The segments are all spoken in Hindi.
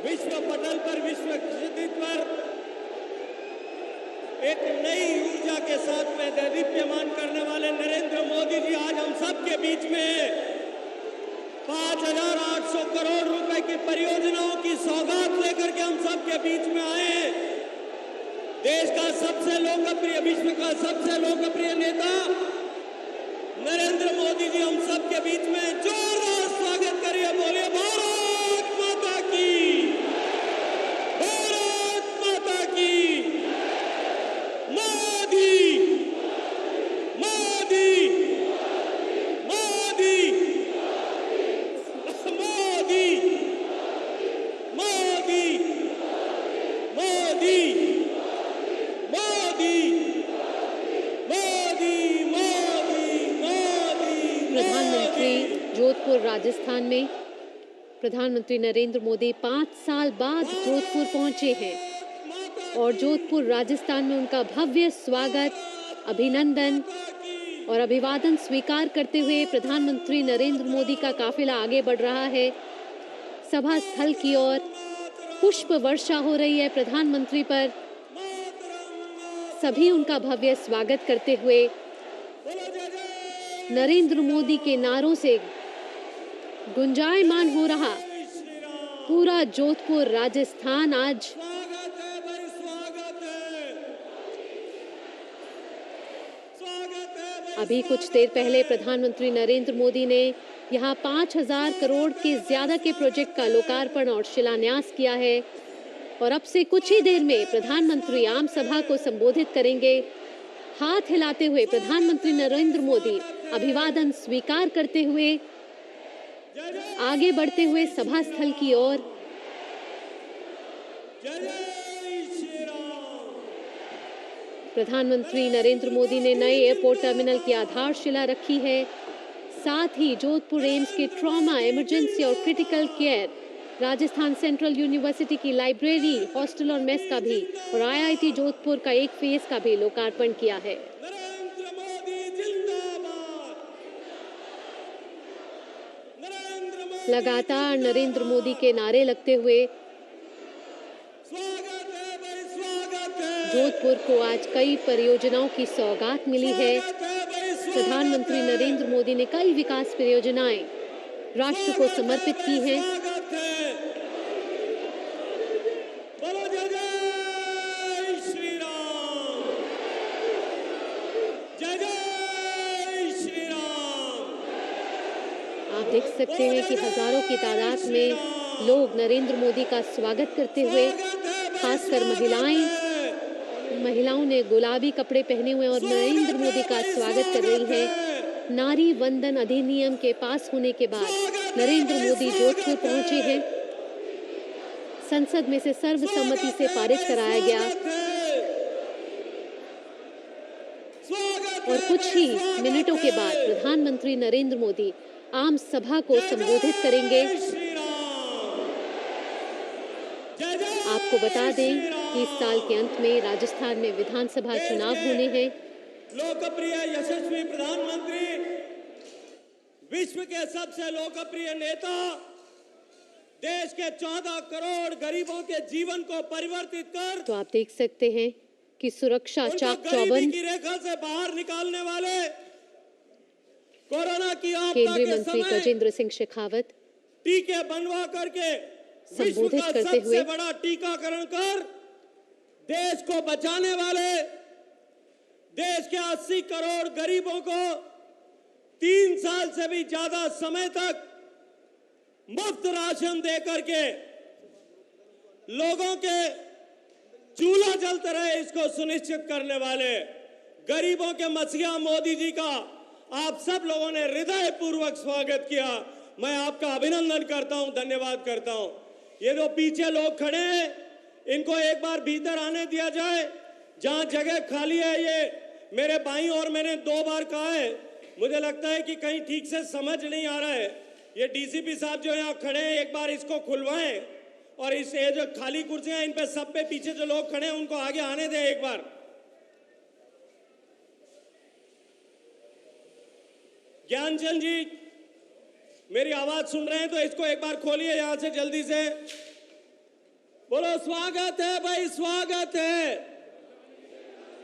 विश्व पटल पर, विश्व क्षितिज पर एक नई ऊर्जा के साथ में दैदीप्यमान करने वाले नरेंद्र मोदी जी आज हम सब के बीच में 5,800 करोड़ रुपए की परियोजनाओं की सौगात लेकर के हम सब के बीच में आए। देश का सबसे लोकप्रिय, विश्व का सबसे लोकप्रिय नेता नरेंद्र मोदी जी हम सब के बीच में जोरदार स्वागत करिए। बोलिए भारत माता की, भारत माता की। मोदी मोदी मोदी मोदी मोदी मोदी मोदी मोदी मोदी। प्रधानमंत्री जोधपुर राजस्थान में प्रधानमंत्री नरेंद्र मोदी 5 साल बाद जोधपुर पहुंचे हैं और जोधपुर राजस्थान में उनका भव्य स्वागत, अभिनंदन और अभिवादन स्वीकार करते हुए प्रधानमंत्री नरेंद्र मोदी का काफिला आगे बढ़ रहा है। सभा स्थल की ओर पुष्प वर्षा हो रही है प्रधानमंत्री पर। सभी उनका भव्य स्वागत करते हुए नरेंद्र मोदी के नारों से गुंजायमान हो रहा पूरा जोधपुर राजस्थान आज अभी कुछ देर पहले प्रधानमंत्री नरेंद्र मोदी ने यहां 5,000 करोड़ के ज्यादा के प्रोजेक्ट का लोकार्पण और शिलान्यास किया है और अब से कुछ ही देर में प्रधानमंत्री आम सभा को संबोधित करेंगे। हाथ हिलाते हुए प्रधानमंत्री नरेंद्र मोदी अभिवादन स्वीकार करते हुए आगे बढ़ते हुए सभा स्थल की ओर। प्रधानमंत्री नरेंद्र मोदी ने नए एयरपोर्ट टर्मिनल की आधारशिला रखी है। साथ ही जोधपुर एम्स के ट्रॉमा, इमरजेंसी और critical care, Rajasthan central university की लाइब्रेरी, हॉस्टल और मेस का भी और IIT जोधपुर का एक फेज का भी लोकार्पण किया है। लगातार नरेंद्र मोदी के नारे लगते हुए जोधपुर को आज कई परियोजनाओं की सौगात मिली है। प्रधानमंत्री नरेंद्र मोदी ने कई विकास परियोजनाएं राष्ट्र को समर्पित की हैं। आप देख सकते हैं कि हजारों की तादाद में लोग नरेंद्र मोदी का स्वागत करते हुए, खासकर महिलाओं ने गुलाबी कपड़े पहने हुए और नरेंद्र मोदी का स्वागत कर रही हैं। नारी वंदन अधिनियम के पास होने के बाद नरेंद्र मोदी जोधपुर पहुंचे हैं। संसद में से सर्वसम्मति से पारित कराया गया और कुछ ही मिनटों के बाद प्रधानमंत्री नरेंद्र मोदी आम सभा को संबोधित करेंगे। आपको बता दें कि इस साल के अंत में राजस्थान में विधानसभा चुनाव होने हैं। लोकप्रिय यशस्वी प्रधानमंत्री, विश्व के सबसे लोकप्रिय नेता, देश के 14 करोड़ गरीबों के जीवन को परिवर्तित कर, तो आप देख सकते हैं कि सुरक्षा चाक चौबंद, की रेखा से बाहर निकालने वाले, कोरोना की केंद्रीय मंत्री गजेंद्र सिंह शेखावत टीके बनवा करके संबोधित करते हुए सबसे बड़ा टीकाकरण कर देश को बचाने वाले, देश के 80 करोड़ गरीबों को 3 साल से भी ज्यादा समय तक मुफ्त राशन दे करके लोगों के चूल्हा जलते रहे, इसको सुनिश्चित करने वाले गरीबों के मसीहा मोदी जी का आप सब लोगों ने हृदय पूर्वक स्वागत किया। मैं आपका अभिनंदन करता हूं, धन्यवाद करता हूं। ये जो पीछे लोग खड़े हैं, इनको एक बार भीतर आने दिया जाए। जहां जगह खाली है, ये मेरे भाई और मैंने 2 बार कहा है, मुझे लगता है कि कहीं ठीक से समझ नहीं आ रहा है। ये डीसीपी साहब जो यहाँ खड़े हैं, एक बार इसको खुलवाएं और इस ये जो खाली कुर्सियां, इन पे सब पे पीछे जो लोग खड़े हैं उनको आगे आने दें एक बार। ज्ञानचंद जी, मेरी आवाज सुन रहे हैं तो इसको एक बार खोलिए यहां से जल्दी से। बोलो स्वागत है भाई, स्वागत है।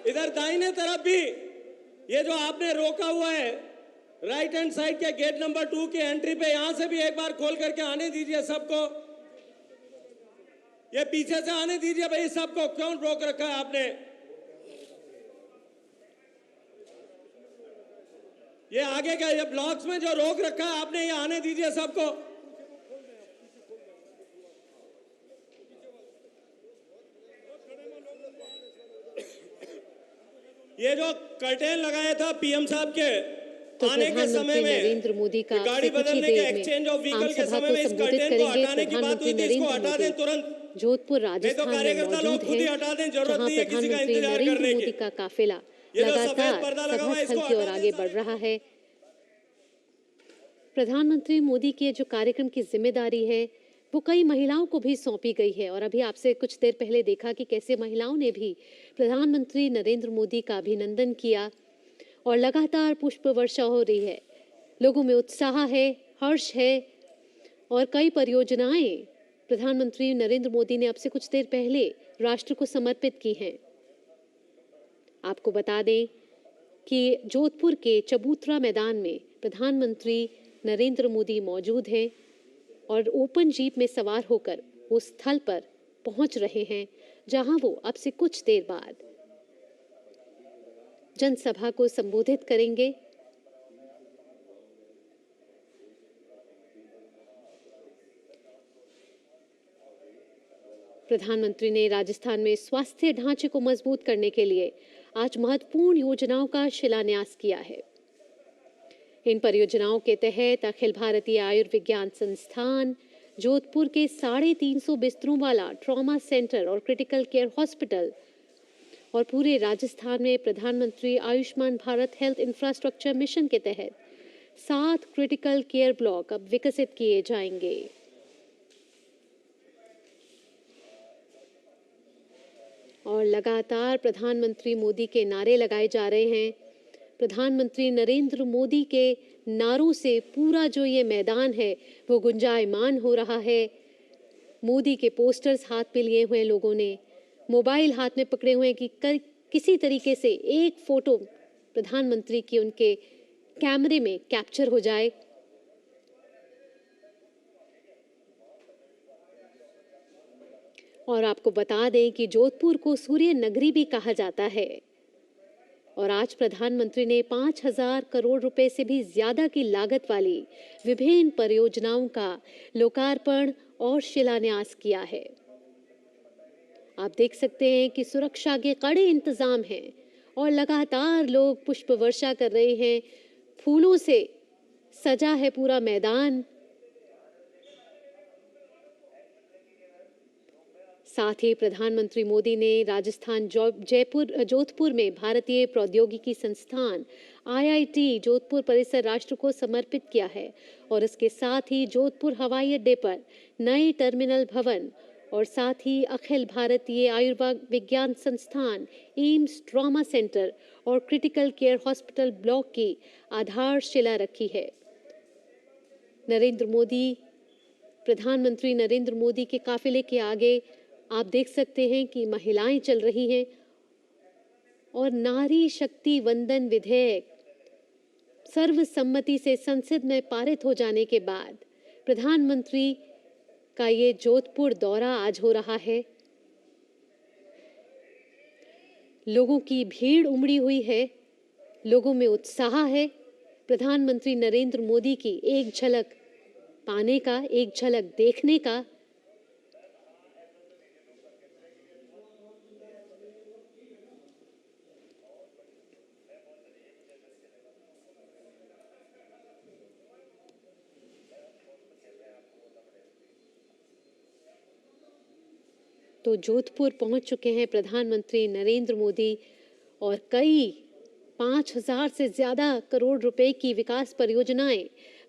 इधर दाहिने तरफ भी ये जो आपने रोका हुआ है राइट हैंड साइड के गेट नंबर 2 की एंट्री पे, यहां से भी एक बार खोल करके आने दीजिए सबको। ये पीछे से आने दीजिए भाई सबको, क्यों रोक रखा है आपने? ये आगे का ये ब्लॉक्स में जो रोक रखा है आपने, ये आने दीजिए सबको। ये जो कर्टेन लगाया था पीएम साहब के तो आने के समय में, नरेंद्र मोदी का गाड़ी बदलने के एक्सचेंज ऑफ व्हीकल के समय में इस कर्टेन को हटाने की बात हुई थी, इसको हटा दें तुरंत। जोधपुर राजस्थान में कार्यकर्ता लोग खुद ही हटा दें, जरूरत नहीं है किसी का इंतजार करने की। मोदी का काफिला लगातार सभा स्थल की ओर आगे बढ़ रहा है। प्रधानमंत्री मोदी के जो कार्यक्रम की जिम्मेदारी है वो कई महिलाओं को भी सौंपी गई है। और अभी आपसे कुछ देर पहले देखा कि कैसे महिलाओं ने भी प्रधानमंत्री नरेंद्र मोदी का अभिनंदन किया और लगातार पुष्प वर्षा हो रही है। लोगों में उत्साह है, हर्ष है और कई परियोजनाएं प्रधानमंत्री नरेंद्र मोदी ने अब से कुछ देर पहले राष्ट्र को समर्पित की हैं। आपको बता दें कि जोधपुर के चबूतरा मैदान में प्रधानमंत्री नरेंद्र मोदी मौजूद हैं और ओपन जीप में सवार होकर वो स्थल पर पहुंच रहे हैं जहां वो अब से कुछ देर बाद जनसभा को संबोधित करेंगे। प्रधानमंत्री ने राजस्थान में स्वास्थ्य ढांचे को मजबूत करने के लिए आज महत्वपूर्ण योजनाओं का शिलान्यास किया है। इन परियोजनाओं के तहत अखिल भारतीय आयुर्विज्ञान संस्थान जोधपुर के 350 बिस्तरों वाला ट्रॉमा सेंटर और क्रिटिकल केयर हॉस्पिटल और पूरे राजस्थान में प्रधानमंत्री Ayushman Bharat health infrastructure mission के तहत 7 क्रिटिकल केयर ब्लॉक अब विकसित किए जाएंगे। और लगातार प्रधानमंत्री मोदी के नारे लगाए जा रहे हैं। प्रधानमंत्री नरेंद्र मोदी के नारों से पूरा जो ये मैदान है वो गुंजायमान हो रहा है। मोदी के पोस्टर्स हाथ में लिए हुए लोगों ने, मोबाइल हाथ में पकड़े हुए कि किसी तरीके से एक फोटो प्रधानमंत्री की उनके कैमरे में कैप्चर हो जाए। और आपको बता दें कि जोधपुर को सूर्य नगरी भी कहा जाता है। और आज प्रधानमंत्री ने 5,000 करोड़ रुपए से भी ज्यादा की लागत वाली विभिन्न परियोजनाओं का लोकार्पण और शिलान्यास किया है। आप देख सकते हैं कि सुरक्षा के कड़े इंतजाम हैं और लगातार लोग पुष्प वर्षा कर रहे हैं। फूलों से सजा है पूरा मैदान। साथ ही प्रधानमंत्री मोदी ने राजस्थान जोधपुर में भारतीय प्रौद्योगिकी संस्थान IIT जोधपुर परिसर राष्ट्र को समर्पित किया है। और इसके साथ ही जोधपुर हवाई अड्डे पर नए टर्मिनल भवन और साथ ही अखिल भारतीय आयुर्विज्ञान संस्थान एम्स ट्रॉमा सेंटर और क्रिटिकल केयर हॉस्पिटल ब्लॉक की आधारशिला रखी है। प्रधानमंत्री नरेंद्र मोदी के काफिले के आगे आप देख सकते हैं कि महिलाएं चल रही हैं और नारी शक्ति वंदन विधेयक सर्वसम्मति से संसद में पारित हो जाने के बाद प्रधानमंत्री का ये जोधपुर दौरा आज हो रहा है। लोगों की भीड़ उमड़ी हुई है, लोगों में उत्साह है प्रधानमंत्री नरेंद्र मोदी की एक झलक पाने का, एक झलक देखने का। तो जोधपुर पहुंच चुके हैं प्रधानमंत्री नरेंद्र मोदी और कई 5,000 से ज्यादा करोड़ रुपए की विकास परियोजनाएं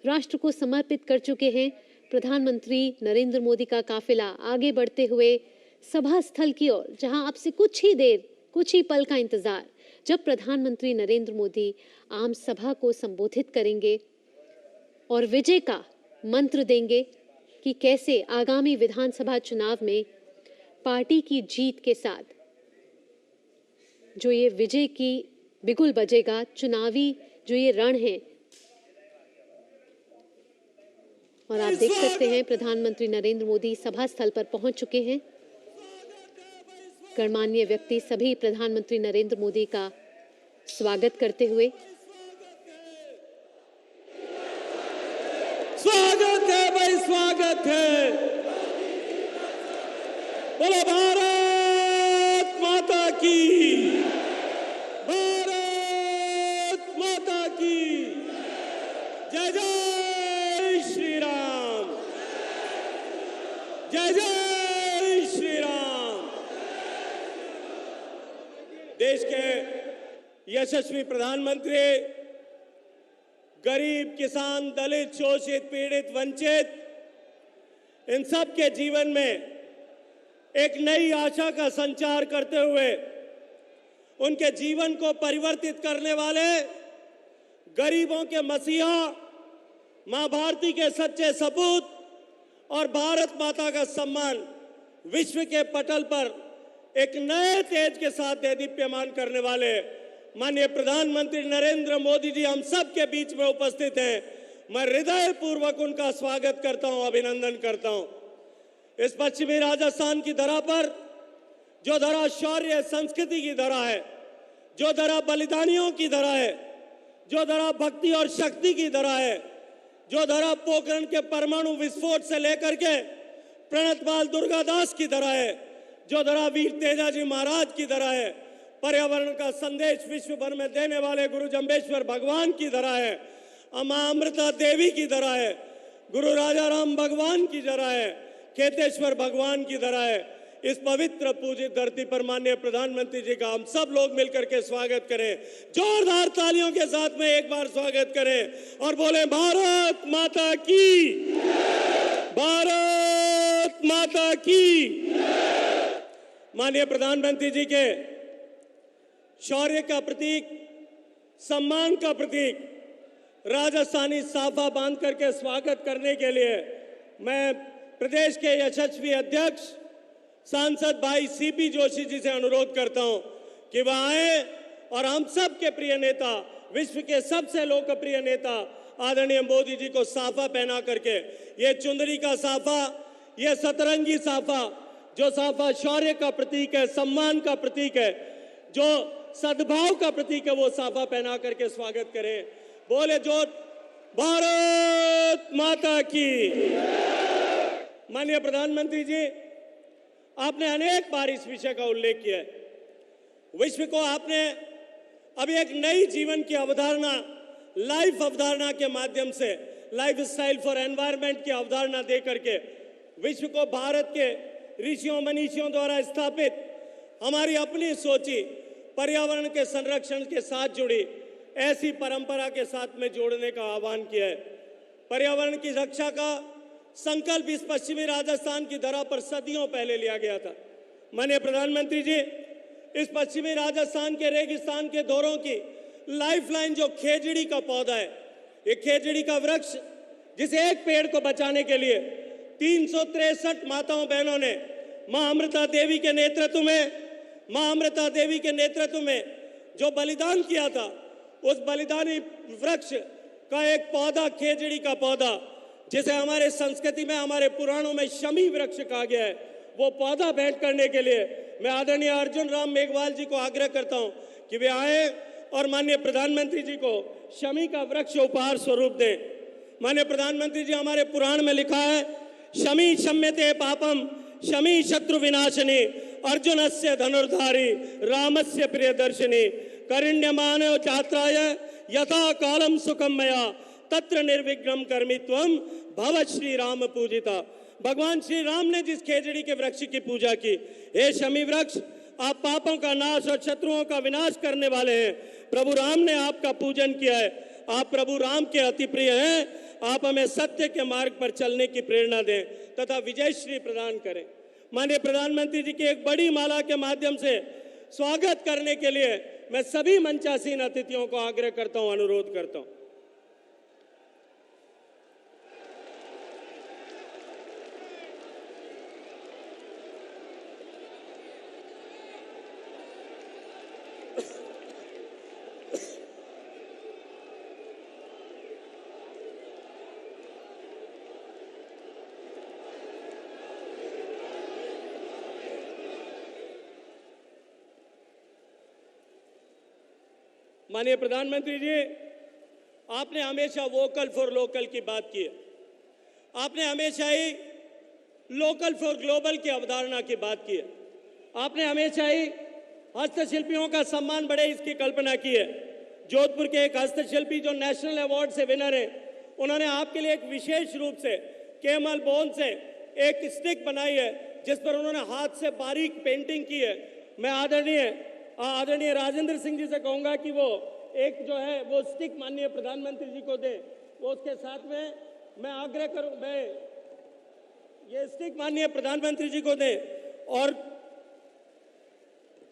राष्ट्र को समर्पित कर चुके हैं। प्रधानमंत्री नरेंद्र मोदी का काफिला आगे बढ़ते हुए सभा स्थल की ओर, जहां आपसे कुछ ही पल का इंतजार, जब प्रधानमंत्री नरेंद्र मोदी आम सभा को संबोधित करेंगे और विजय का मंत्र देंगे कि कैसे आगामी विधानसभा चुनाव में पार्टी की जीत के साथ जो ये विजय की बिगुल बजेगा, चुनावी जो ये रण है, और आप देख सकते हैं प्रधानमंत्री नरेंद्र मोदी सभा स्थल पर पहुंच चुके हैं। गणमान्य व्यक्ति सभी प्रधानमंत्री नरेंद्र मोदी का स्वागत करते हुए। स्वागत है भाई, स्वागत है। बोलो भारत माता की, भारत माता की जय। जय श्री राम, जय जय श्री राम। देश के यशस्वी प्रधानमंत्री गरीब, किसान, दलित, शोषित, पीड़ित, वंचित, इन सब के जीवन में एक नई आशा का संचार करते हुए उनके जीवन को परिवर्तित करने वाले गरीबों के मसीहा, मां भारती के सच्चे सपूत और भारत माता का सम्मान विश्व के पटल पर एक नए तेज के साथ देदीप्यमान करने वाले माननीय प्रधानमंत्री नरेंद्र मोदी जी हम सब के बीच में उपस्थित हैं। मैं हृदय पूर्वक उनका स्वागत करता हूं, अभिनंदन करता हूं। इस पश्चिमी राजस्थान की धरा पर, जो धरा शौर्य संस्कृति की धरा है, जो धरा बलिदानियों की धरा है, जो धरा भक्ति और शक्ति की धरा है, जो धरा पोखरण के परमाणु विस्फोट से लेकर के प्रणतपाल दुर्गादास की धरा है, जो धरा वीर तेजाजी महाराज की धरा है, पर्यावरण का संदेश विश्व भर में देने वाले गुरु जम्बेश्वर भगवान की धरा है, मां अमृता देवी की धरा है, गुरु राजा राम भगवान की धरा है, केतेश्वर भगवान की धरा है। इस पवित्र पूजित धरती पर माननीय प्रधानमंत्री जी का हम सब लोग मिलकर के स्वागत करें। जोरदार तालियों के साथ में एक बार स्वागत करें और बोले भारत माता की, भारत माता की। माननीय प्रधानमंत्री जी के शौर्य का प्रतीक, सम्मान का प्रतीक राजस्थानी साफा बांध करके स्वागत करने के लिए मैं प्रदेश के यशस्वी अध्यक्ष सांसद भाई सीपी जोशी जी से अनुरोध करता हूं कि वह आए और हम सब के प्रिय नेता, विश्व के सबसे लोकप्रिय नेता आदरणीय मोदी जी को साफा पहना करके, ये चुंदरी का साफा, ये सतरंगी साफा, जो साफा शौर्य का प्रतीक है, सम्मान का प्रतीक है, जो सद्भाव का प्रतीक है, वो साफा पहना करके स्वागत करें। बोले जो भारत माता की। माननीय प्रधानमंत्री जी, आपने अनेक बार इस विषय का उल्लेख किया है। विश्व को आपने अभी एक नई जीवन की अवधारणा, लाइफ अवधारणा के माध्यम से, लाइफ स्टाइल फॉर एनवायरनमेंट की अवधारणा दे करके विश्व को भारत के ऋषियों मनीषियों द्वारा स्थापित हमारी अपनी सोची पर्यावरण के संरक्षण के साथ जुड़ी ऐसी परंपरा के साथ में जोड़ने का आह्वान किया है। पर्यावरण की रक्षा का संकल्प इस पश्चिमी राजस्थान की धरा पर सदियों पहले लिया गया था। माननीय प्रधानमंत्री जी, इस पश्चिमी राजस्थान के रेगिस्तान के दौरों की लाइफलाइन जो खेजड़ी का पौधा है, ये खेजड़ी का वृक्ष, जिसे एक पेड़ को बचाने के लिए 363 माताओं बहनों ने मां अमृता देवी के नेतृत्व में जो बलिदान किया था, उस बलिदानी वृक्ष का एक पौधा, खेजड़ी का पौधा, जिसे हमारे संस्कृति में, हमारे पुराणों में शमी वृक्ष कहा गया है, वो पौधा भेंट करने के लिए मैं आदरणीय अर्जुन राम मेघवाल जी को आग्रह करता हूं कि वे आए और माननीय प्रधानमंत्री जी को शमी का वृक्ष उपहार स्वरूप दें। माननीय प्रधानमंत्री जी, हमारे पुराण में लिखा है, शमी शम्यते पापम शमी शत्रु विनाशिनी अर्जुनस्य धनुर्धारी रामस्य प्रियदर्शिनी करिण्यमान छात्राय यथा कालम सुखम मया तत्र निर्विघ्नं कर्मि त्वं भव श्री राम पूजिता। भगवान श्री राम ने जिस खेजड़ी के वृक्ष की पूजा की, हे शमी वृक्ष, आप पापों का नाश और शत्रुओं का विनाश करने वाले हैं। प्रभु राम ने आपका पूजन किया है, आप प्रभु राम के अति प्रिय हैं। आप हमें सत्य के मार्ग पर चलने की प्रेरणा दें तथा विजय श्री प्रदान करें। माननीय प्रधानमंत्री जी की एक बड़ी माला के माध्यम से स्वागत करने के लिए मैं सभी मंचासीन अतिथियों को आग्रह करता हूं, अनुरोध करता हूं। माननीय प्रधानमंत्री जी, आपने हमेशा वोकल फॉर लोकल की बात की है। आपने हमेशा ही लोकल फॉर ग्लोबल की अवधारणा की बात की है। आपने हमेशा ही हस्तशिल्पियों का सम्मान बढ़े इसकी कल्पना की है। जोधपुर के एक हस्तशिल्पी जो नेशनल अवार्ड से विनर है, उन्होंने आपके लिए एक विशेष रूप से केमल बोन से एक स्टिक बनाई है जिस पर उन्होंने हाथ से बारीक पेंटिंग की है। मैं आदरणीय राजेंद्र सिंह जी से कहूंगा कि वो एक जो है वो स्टिक माननीय प्रधानमंत्री जी को दे। वो उसके साथ में मैं आग्रह करूं, मैं ये स्टिक माननीय प्रधानमंत्री जी को दे। और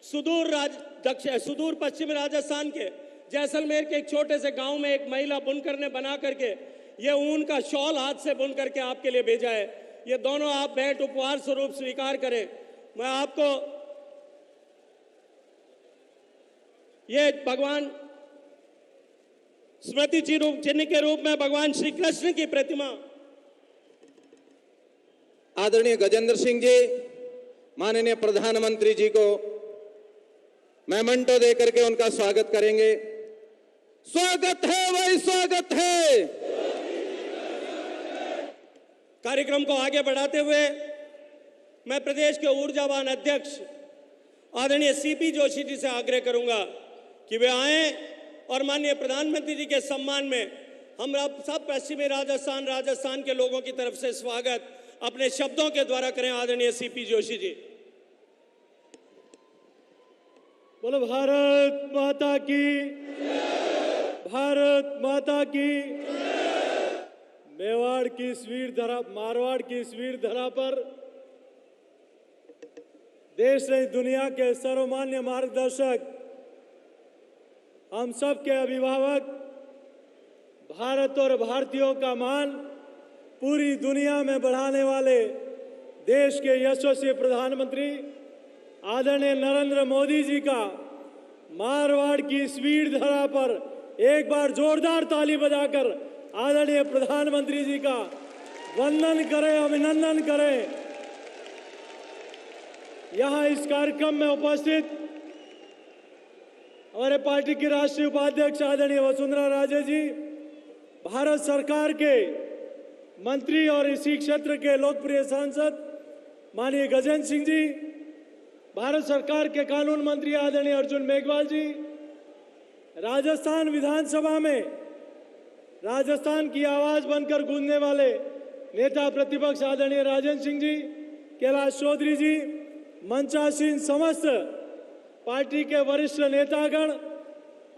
सुदूर पश्चिमी राजस्थान के जैसलमेर के एक छोटे से गांव में एक महिला बुनकर ने बना करके ये ऊन का शॉल हाथ से बुन करके आपके लिए भेजा है। ये दोनों आप भेंट उपहार स्वरूप स्वीकार करें। मैं आपको ये भगवान स्मृति चिन्ह के रूप में भगवान श्री कृष्ण की प्रतिमा। आदरणीय गजेंद्र सिंह जी, माननीय प्रधानमंत्री जी को मेमेंटो देकर के उनका स्वागत करेंगे। स्वागत है भाई, स्वागत है। कार्यक्रम को आगे बढ़ाते हुए मैं प्रदेश के ऊर्जावान अध्यक्ष आदरणीय सीपी जोशी जी से आग्रह करूंगा कि वे आएं और माननीय प्रधानमंत्री जी के सम्मान में हम सब पश्चिमी राजस्थान के लोगों की तरफ से स्वागत अपने शब्दों के द्वारा करें। आदरणीय सीपी जोशी जी। बोलो भारत माता की, भारत माता की। मारवाड़ की इस वीर धरा पर देश ने दुनिया के सर्वमान्य मार्गदर्शक, हम सब के अभिभावक, भारत और भारतीयों का मान पूरी दुनिया में बढ़ाने वाले देश के यशस्वी प्रधानमंत्री आदरणीय नरेंद्र मोदी जी का मारवाड़ की इस वीर धरा पर एक बार जोरदार ताली बजाकर आदरणीय प्रधानमंत्री जी का वंदन करें, अभिनंदन करें। यहाँ इस कार्यक्रम में उपस्थित हमारे पार्टी की राष्ट्रीय उपाध्यक्ष आदरणीय वसुंधरा राजे जी, भारत सरकार के मंत्री और इसी क्षेत्र के लोकप्रिय सांसद माननीय गजेंद्र सिंह जी, भारत सरकार के कानून मंत्री आदरणीय अर्जुन मेघवाल जी, राजस्थान विधानसभा में राजस्थान की आवाज बनकर गूंजने वाले नेता प्रतिपक्ष आदरणीय राजेंद्र सिंह जी, कैलाश चौधरी जी, मंचासीन समस्त पार्टी के वरिष्ठ नेतागण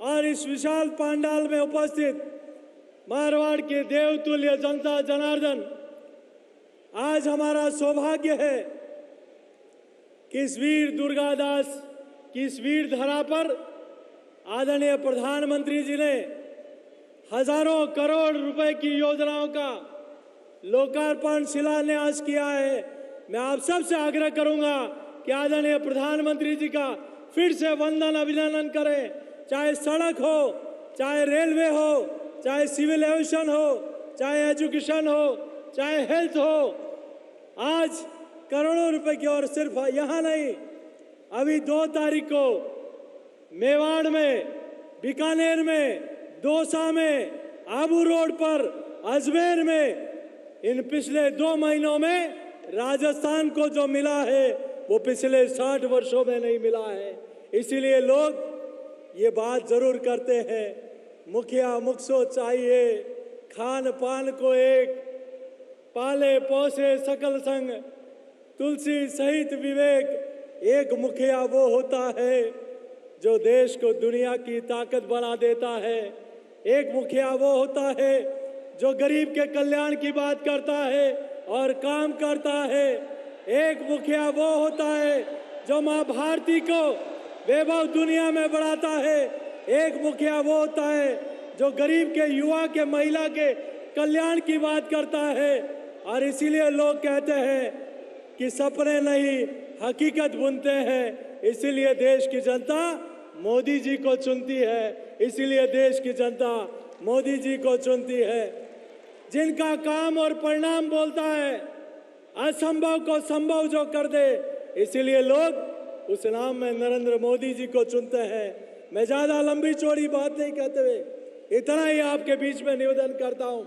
और इस विशाल पंडाल में उपस्थित मारवाड़ के देवतुल्य जनता जनार्दन, आज हमारा सौभाग्य है कि इस वीर दुर्गादास की इस वीर धरा पर आदरणीय प्रधानमंत्री जी ने हजारों करोड़ रुपए की योजनाओं का लोकार्पण शिलान्यास किया है। मैं आप सबसे आग्रह करूंगा कि आदरणीय प्रधानमंत्री जी का फिर से वंदन अभिनंदन करें। चाहे सड़क हो, चाहे रेलवे हो, चाहे सिविल एविएशन हो, चाहे एजुकेशन हो, चाहे हेल्थ हो, आज करोड़ों रुपए की। और सिर्फ यहाँ नहीं, अभी 2 तारीख को मेवाड़ में, बीकानेर में, दौसा में, आबू रोड पर, अजमेर में, इन पिछले 2 महीनों में राजस्थान को जो मिला है वो पिछले 60 वर्षों में नहीं मिला है। इसीलिए लोग ये बात जरूर करते हैं, मुखिया मुखसो चाहिए, खान पान को एक, पाले पोसे सकल संग, तुलसी सहित विवेक। एक मुखिया वो होता है जो देश को दुनिया की ताकत बना देता है। एक मुखिया वो होता है जो गरीब के कल्याण की बात करता है और काम करता है। एक मुखिया वो होता है जो माँ भारती को वैभव दुनिया में बढ़ाता है। एक मुखिया वो होता है जो गरीब के, युवा के, महिला के कल्याण की बात करता है। और इसीलिए लोग कहते हैं कि सपने नहीं हकीकत बुनते हैं। इसीलिए देश की जनता मोदी जी को चुनती है। इसीलिए देश की जनता मोदी जी को चुनती है, जिनका काम और परिणाम बोलता है, असंभव को संभव जो कर दे। इसीलिए लोग उस नाम में नरेंद्र मोदी जी को चुनते हैं। मैं ज्यादा लंबी चौड़ी बात नहीं कहते हुए इतना ही आपके बीच में निवेदन करता हूं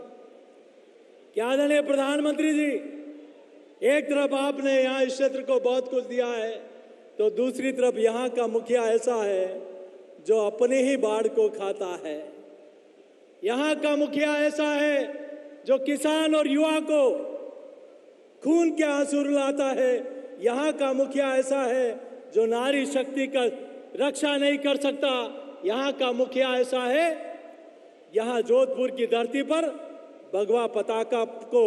कि आदरणीय प्रधानमंत्री जी, एक तरफ आपने यहाँ इस क्षेत्र को बहुत कुछ दिया है, तो दूसरी तरफ यहाँ का मुखिया ऐसा है जो अपनी ही बाढ़ को खाता है। यहाँ का मुखिया ऐसा है जो किसान और युवा को खून के आंसू रुलाता है। यहाँ का मुखिया ऐसा है जो नारी शक्ति का रक्षा नहीं कर सकता। यहाँ का मुखिया ऐसा है, यहाँ जोधपुर की धरती पर भगवा पताका को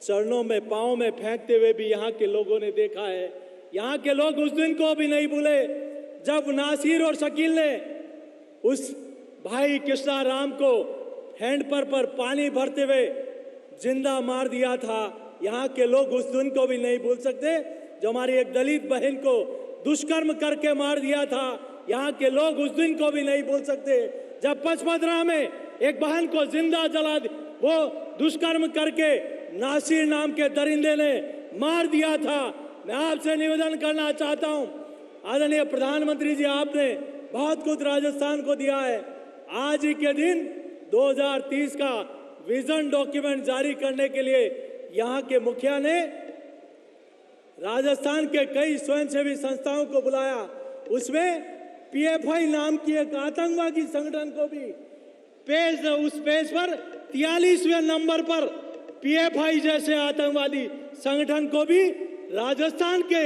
चरणों में पांव में फेंकते हुए भी यहाँ के लोगों ने देखा है। यहाँ के लोग उस दिन को भी नहीं भूले जब नासिर और शकील ने उस भाई कृष्णा राम को हैंडपंप पर पानी भरते हुए जिंदा मार दिया था। यहाँ के लोग उस दिन को भी नहीं भूल सकते जो हमारी एक दलित बहन को दुष्कर्म करके मार दिया था। यहाँ के लोग उस दिन को भी नहीं भूल सकते जब पचपदरा में एक बहन को जिंदा जला वो दुष्कर्म करके नासिर नाम के दरिंदे ने मार दिया था। मैं आपसे निवेदन करना चाहता हूं, आदरणीय प्रधानमंत्री जी, आपने बहुत कुछ राजस्थान को दिया है। आज ही के दिन 2030 का विजन डॉक्यूमेंट जारी करने के लिए यहाँ के मुखिया ने राजस्थान के कई स्वयंसेवी संस्थाओं को बुलाया। उसमें पीएफआई नाम की एक आतंकवादी संगठन को भी उस पेज पर 43वें नंबर पर पीएफआई जैसे आतंकवादी संगठन को भी राजस्थान के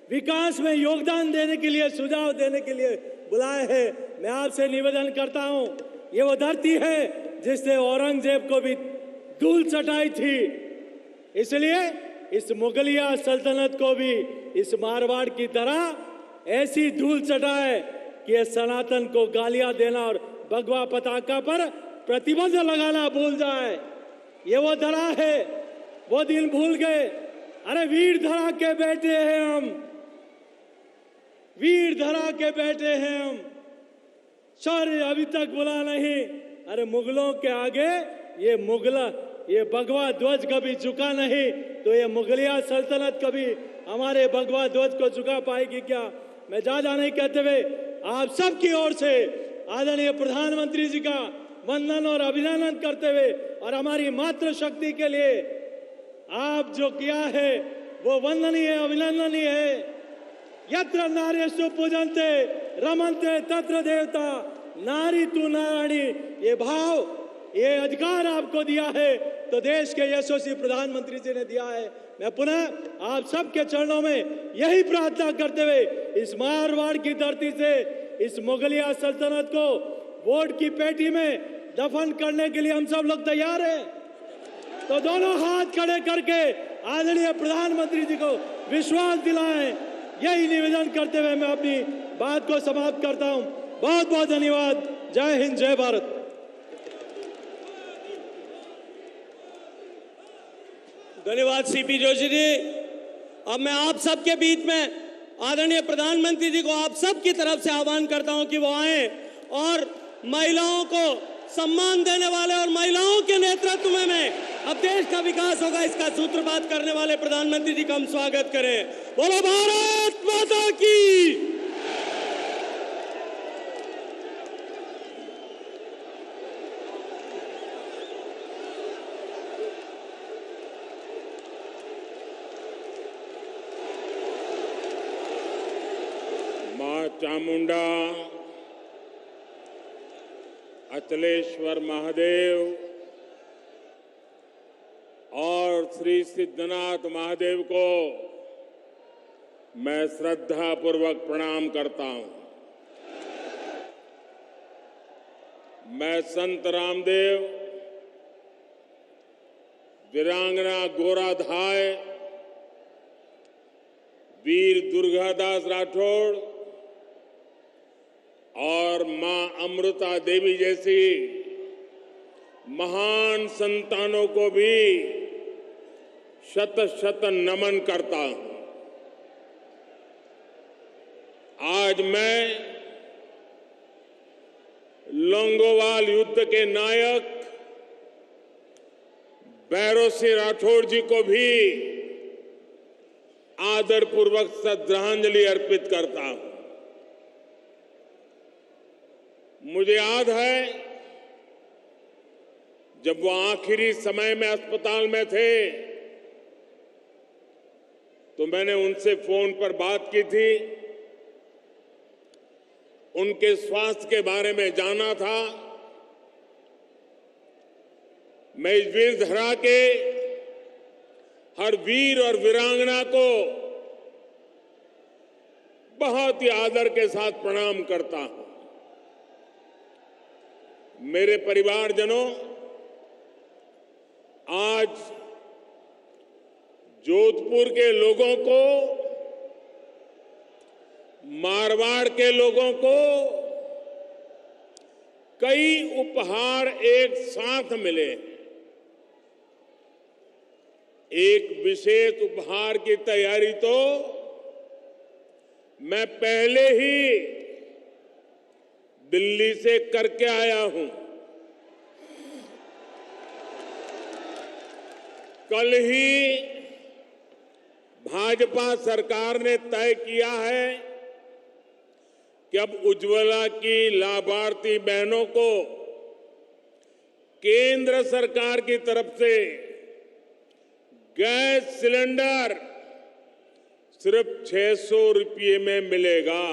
विकास में योगदान देने के लिए, सुझाव देने के लिए बुलाए हैं। मैं आपसे निवेदन करता हूं, ये वो धरती है जिसने औरंगजेब को भी धूल चटाई थी। इसलिए इस मुगलिया सल्तनत को भी इस मारवाड़ की तरह ऐसी धूल चटाए कि ये सनातन को गालियां देना और भगवा पताका पर प्रतिबंध लगाना भूल जाए। ये वो धरा है, वो दिन भूल गए। अरे वीर धरा के बेटे हैं हम, वीर धरा के बेटे हैं हम, शौर्य अभी तक भुला नहीं। अरे मुगलों के आगे ये भगवा ध्वज कभी झुका नहीं, तो ये मुगलिया सल्तनत कभी हमारे भगवा ध्वज को झुका पाएगी क्या? मैं ज्यादा नहीं कहते हुए आप सबकी ओर से आदरणीय प्रधानमंत्री जी का वंदन और अभिनंदन करते हुए और हमारी मातृशक्ति के लिए आप जो किया है वो वंदनीय अभिनंदनीय है। यत्र नार्यस्तु पूजन्ते रमन्ते तत्र देवता नारी तू नारायणी, ये भाव, ये अधिकार आपको दिया है तो देश के यशस्वी प्रधानमंत्री जी ने दिया है। मैं पुनः आप सबके चरणों में यही प्रार्थना करते हुए इस मारवाड़ की धरती से इस मुगलिया सल्तनत को वोट की पेटी में दफन करने के लिए हम सब लोग तैयार हैं। तो दोनों हाथ खड़े करके आदरणीय प्रधानमंत्री जी को विश्वास दिलाएं। यही निवेदन करते हुए मैं अपनी बात को समाप्त करता हूं। बहुत बहुत धन्यवाद। जय हिंद, जय भारत। धन्यवाद सीपी जोशी जी। अब मैं आप सबके बीच में आदरणीय प्रधानमंत्री जी को आप सब की तरफ से आह्वान करता हूं कि वो आए और महिलाओं को सम्मान देने वाले और महिलाओं के नेतृत्व में अब देश का विकास होगा, इसका सूत्रपात करने वाले प्रधानमंत्री जी का हम स्वागत करें। बोलो भारत माता की। मां चामुंडा, अचलेश्वर महादेव और श्री सिद्धनाथ महादेव को मैं श्रद्धा पूर्वक प्रणाम करता हूं। मैं संत रामदेव, वीरांगना गोराधाय, वीर दुर्गादास राठौड़ और मां अमृता देवी जैसी महान संतानों को भी शत शत नमन करता हूं। आज मैं लोंगोवाल युद्ध के नायक भैरव सिंह राठौड़ जी को भी आदरपूर्वक श्रद्धांजलि अर्पित करता हूं। मुझे याद है जब वो आखिरी समय में अस्पताल में थे तो मैंने उनसे फोन पर बात की थी, उनके स्वास्थ्य के बारे में जाना था। मैं इस वीर धरा के हर वीर और वीरांगना को बहुत ही आदर के साथ प्रणाम करता हूं। मेरे परिवारजनों, आज जोधपुर के लोगों को, मारवाड़ के लोगों को कई उपहार एक साथ मिले। एक विशेष उपहार की तैयारी तो मैं पहले ही दिल्ली से करके आया हूं। कल ही भाजपा सरकार ने तय किया है कि अब उज्ज्वला की लाभार्थी बहनों को केंद्र सरकार की तरफ से गैस सिलेंडर सिर्फ 600 रुपये में मिलेगा।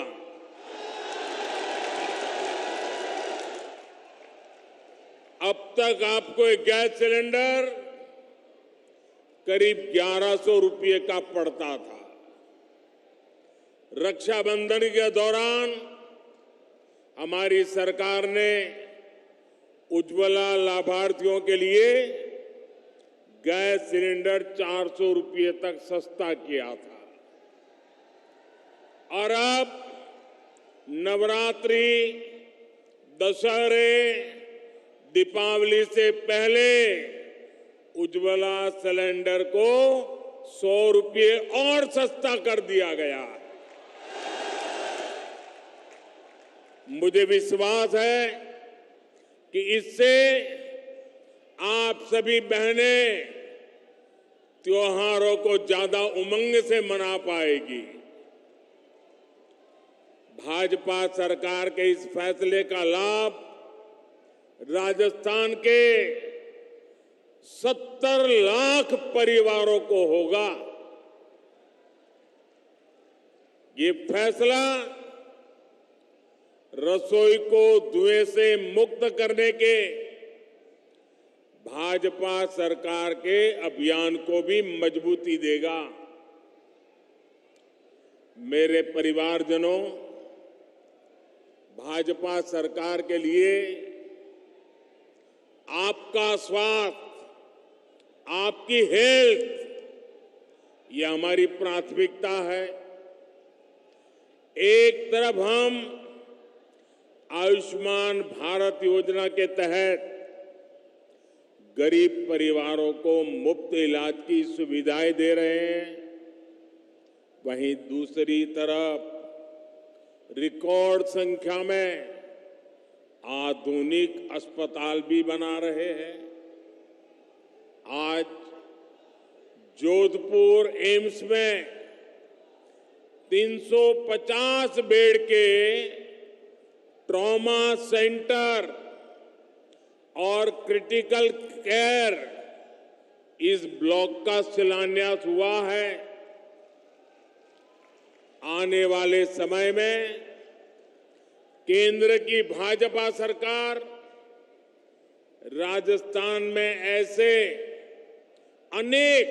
अब तक आपको एक गैस सिलेंडर करीब 1100 रुपये का पड़ता था। रक्षाबंधन के दौरान हमारी सरकार ने उज्ज्वला लाभार्थियों के लिए गैस सिलेंडर 400 रुपये तक सस्ता किया था। और अब नवरात्रि, दशहरे, दीपावली से पहले उज्ज्वला सिलेंडर को 100 रुपये और सस्ता कर दिया गया। मुझे विश्वास है कि इससे आप सभी बहनें त्योहारों को ज्यादा उमंग से मना पाएगी। भाजपा सरकार के इस फैसले का लाभ राजस्थान के 70 लाख परिवारों को होगा। ये फैसला रसोई को धुएं से मुक्त करने के भाजपा सरकार के अभियान को भी मजबूती देगा। मेरे परिवारजनों, भाजपा सरकार के लिए आपका स्वास्थ्य, आपकी हेल्थ, ये हमारी प्राथमिकता है। एक तरफ हम आयुष्मान भारत योजना के तहत गरीब परिवारों को मुफ्त इलाज की सुविधाएं दे रहे हैं, वहीं दूसरी तरफ रिकॉर्ड संख्या में आधुनिक अस्पताल भी बना रहे हैं। आज जोधपुर एम्स में 350 बेड के ट्रॉमा सेंटर और क्रिटिकल केयर इस ब्लॉक का शिलान्यास हुआ है। आने वाले समय में केंद्र की भाजपा सरकार राजस्थान में ऐसे अनेक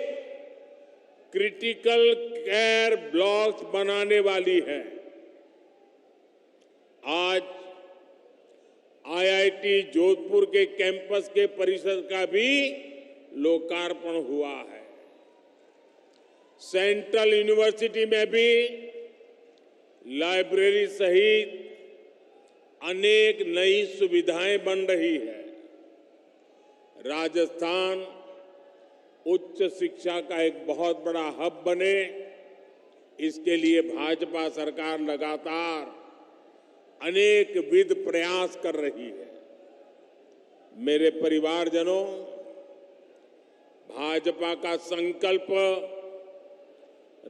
क्रिटिकल केयर ब्लॉक्स बनाने वाली है। आज आईआईटी जोधपुर के कैंपस के परिसर का भी लोकार्पण हुआ है। सेंट्रल यूनिवर्सिटी में भी लाइब्रेरी सहित अनेक नई सुविधाएं बन रही है। राजस्थान उच्च शिक्षा का एक बहुत बड़ा हब बने, इसके लिए भाजपा सरकार लगातार अनेक विध प्रयास कर रही है। मेरे परिवारजनों, भाजपा का संकल्प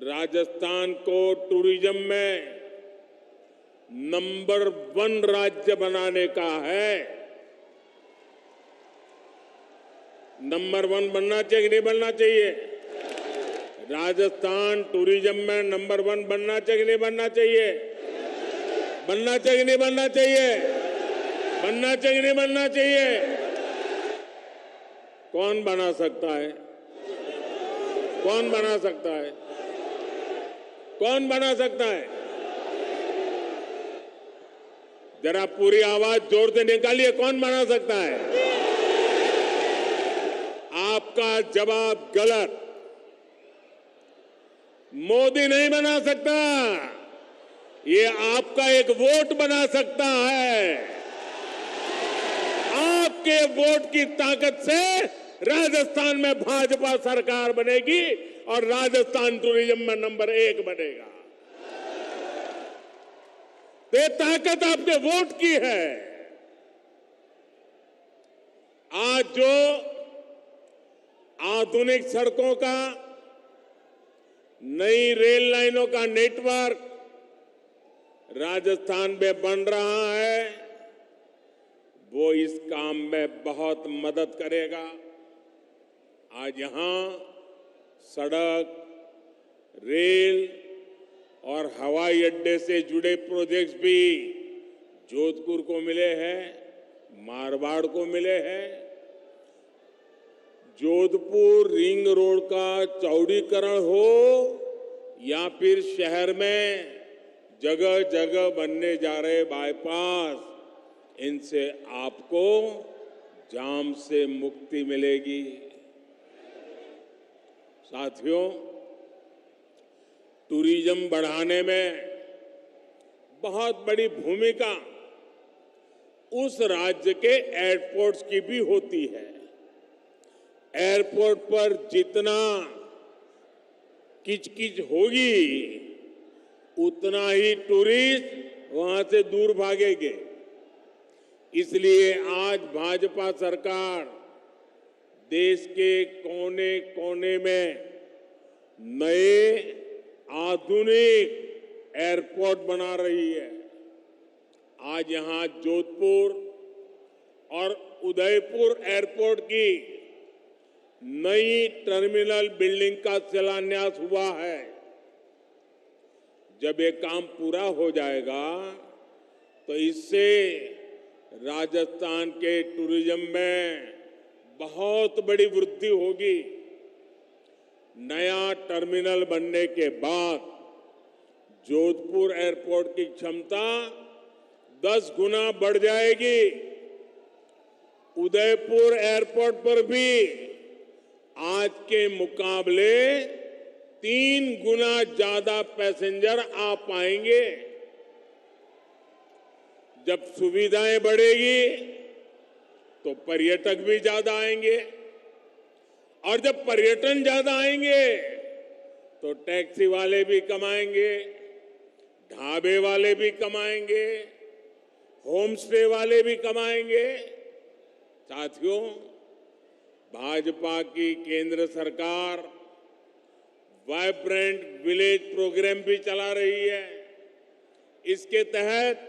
राजस्थान को टूरिज्म में नंबर 1 राज्य बनाने का है। नंबर 1 बनना चाहिए कि नहीं बनना चाहिए? राजस्थान टूरिज्म में नंबर 1 बनना चाहिए कि नहीं बनना चाहिए? बनना चाहिए कि नहीं बनना चाहिए? बनना चाहिए कि नहीं बनना चाहिए? कौन बना सकता है? कौन बना सकता है? कौन बना सकता है? जरा पूरी आवाज जोर से निकालिए, कौन बना सकता है? आपका जवाब गलत। मोदी नहीं बना सकता, ये आपका एक वोट बना सकता है। आपके वोट की ताकत से राजस्थान में भाजपा सरकार बनेगी और राजस्थान टूरिज्म में नंबर 1 बनेगा। ये ताकत आपके वोट की है। आज जो आधुनिक सड़कों का, नई रेल लाइनों का नेटवर्क राजस्थान में बन रहा है, वो इस काम में बहुत मदद करेगा। आज यहां सड़क, रेल और हवाई अड्डे से जुड़े प्रोजेक्ट्स भी जोधपुर को मिले हैं, मारवाड़ को मिले हैं। जोधपुर रिंग रोड का चौड़ीकरण हो या फिर शहर में जगह जगह बनने जा रहे बाईपास, इनसे आपको जाम से मुक्ति मिलेगी। साथियों, टूरिज्म बढ़ाने में बहुत बड़ी भूमिका उस राज्य के एयरपोर्ट्स की भी होती है। एयरपोर्ट पर जितना किचकिच होगी, उतना ही टूरिस्ट वहां से दूर भागेंगे। इसलिए आज भाजपा सरकार देश के कोने कोने में नए आधुनिक एयरपोर्ट बना रही है। आज यहां जोधपुर और उदयपुर एयरपोर्ट की नई टर्मिनल बिल्डिंग का शिलान्यास हुआ है। जब ये काम पूरा हो जाएगा तो इससे राजस्थान के टूरिज्म में बहुत बड़ी वृद्धि होगी। नया टर्मिनल बनने के बाद जोधपुर एयरपोर्ट की क्षमता 10 गुना बढ़ जाएगी। उदयपुर एयरपोर्ट पर भी आज के मुकाबले 3 गुना ज्यादा पैसेंजर आ पाएंगे। जब सुविधाएं बढ़ेगी तो पर्यटक भी ज्यादा आएंगे, और जब पर्यटन ज्यादा आएंगे तो टैक्सी वाले भी कमाएंगे, ढाबे वाले भी कमाएंगे, होम स्टे वाले भी कमाएंगे। साथियों, भाजपा की केंद्र सरकार वाइब्रेंट विलेज प्रोग्राम भी चला रही है। इसके तहत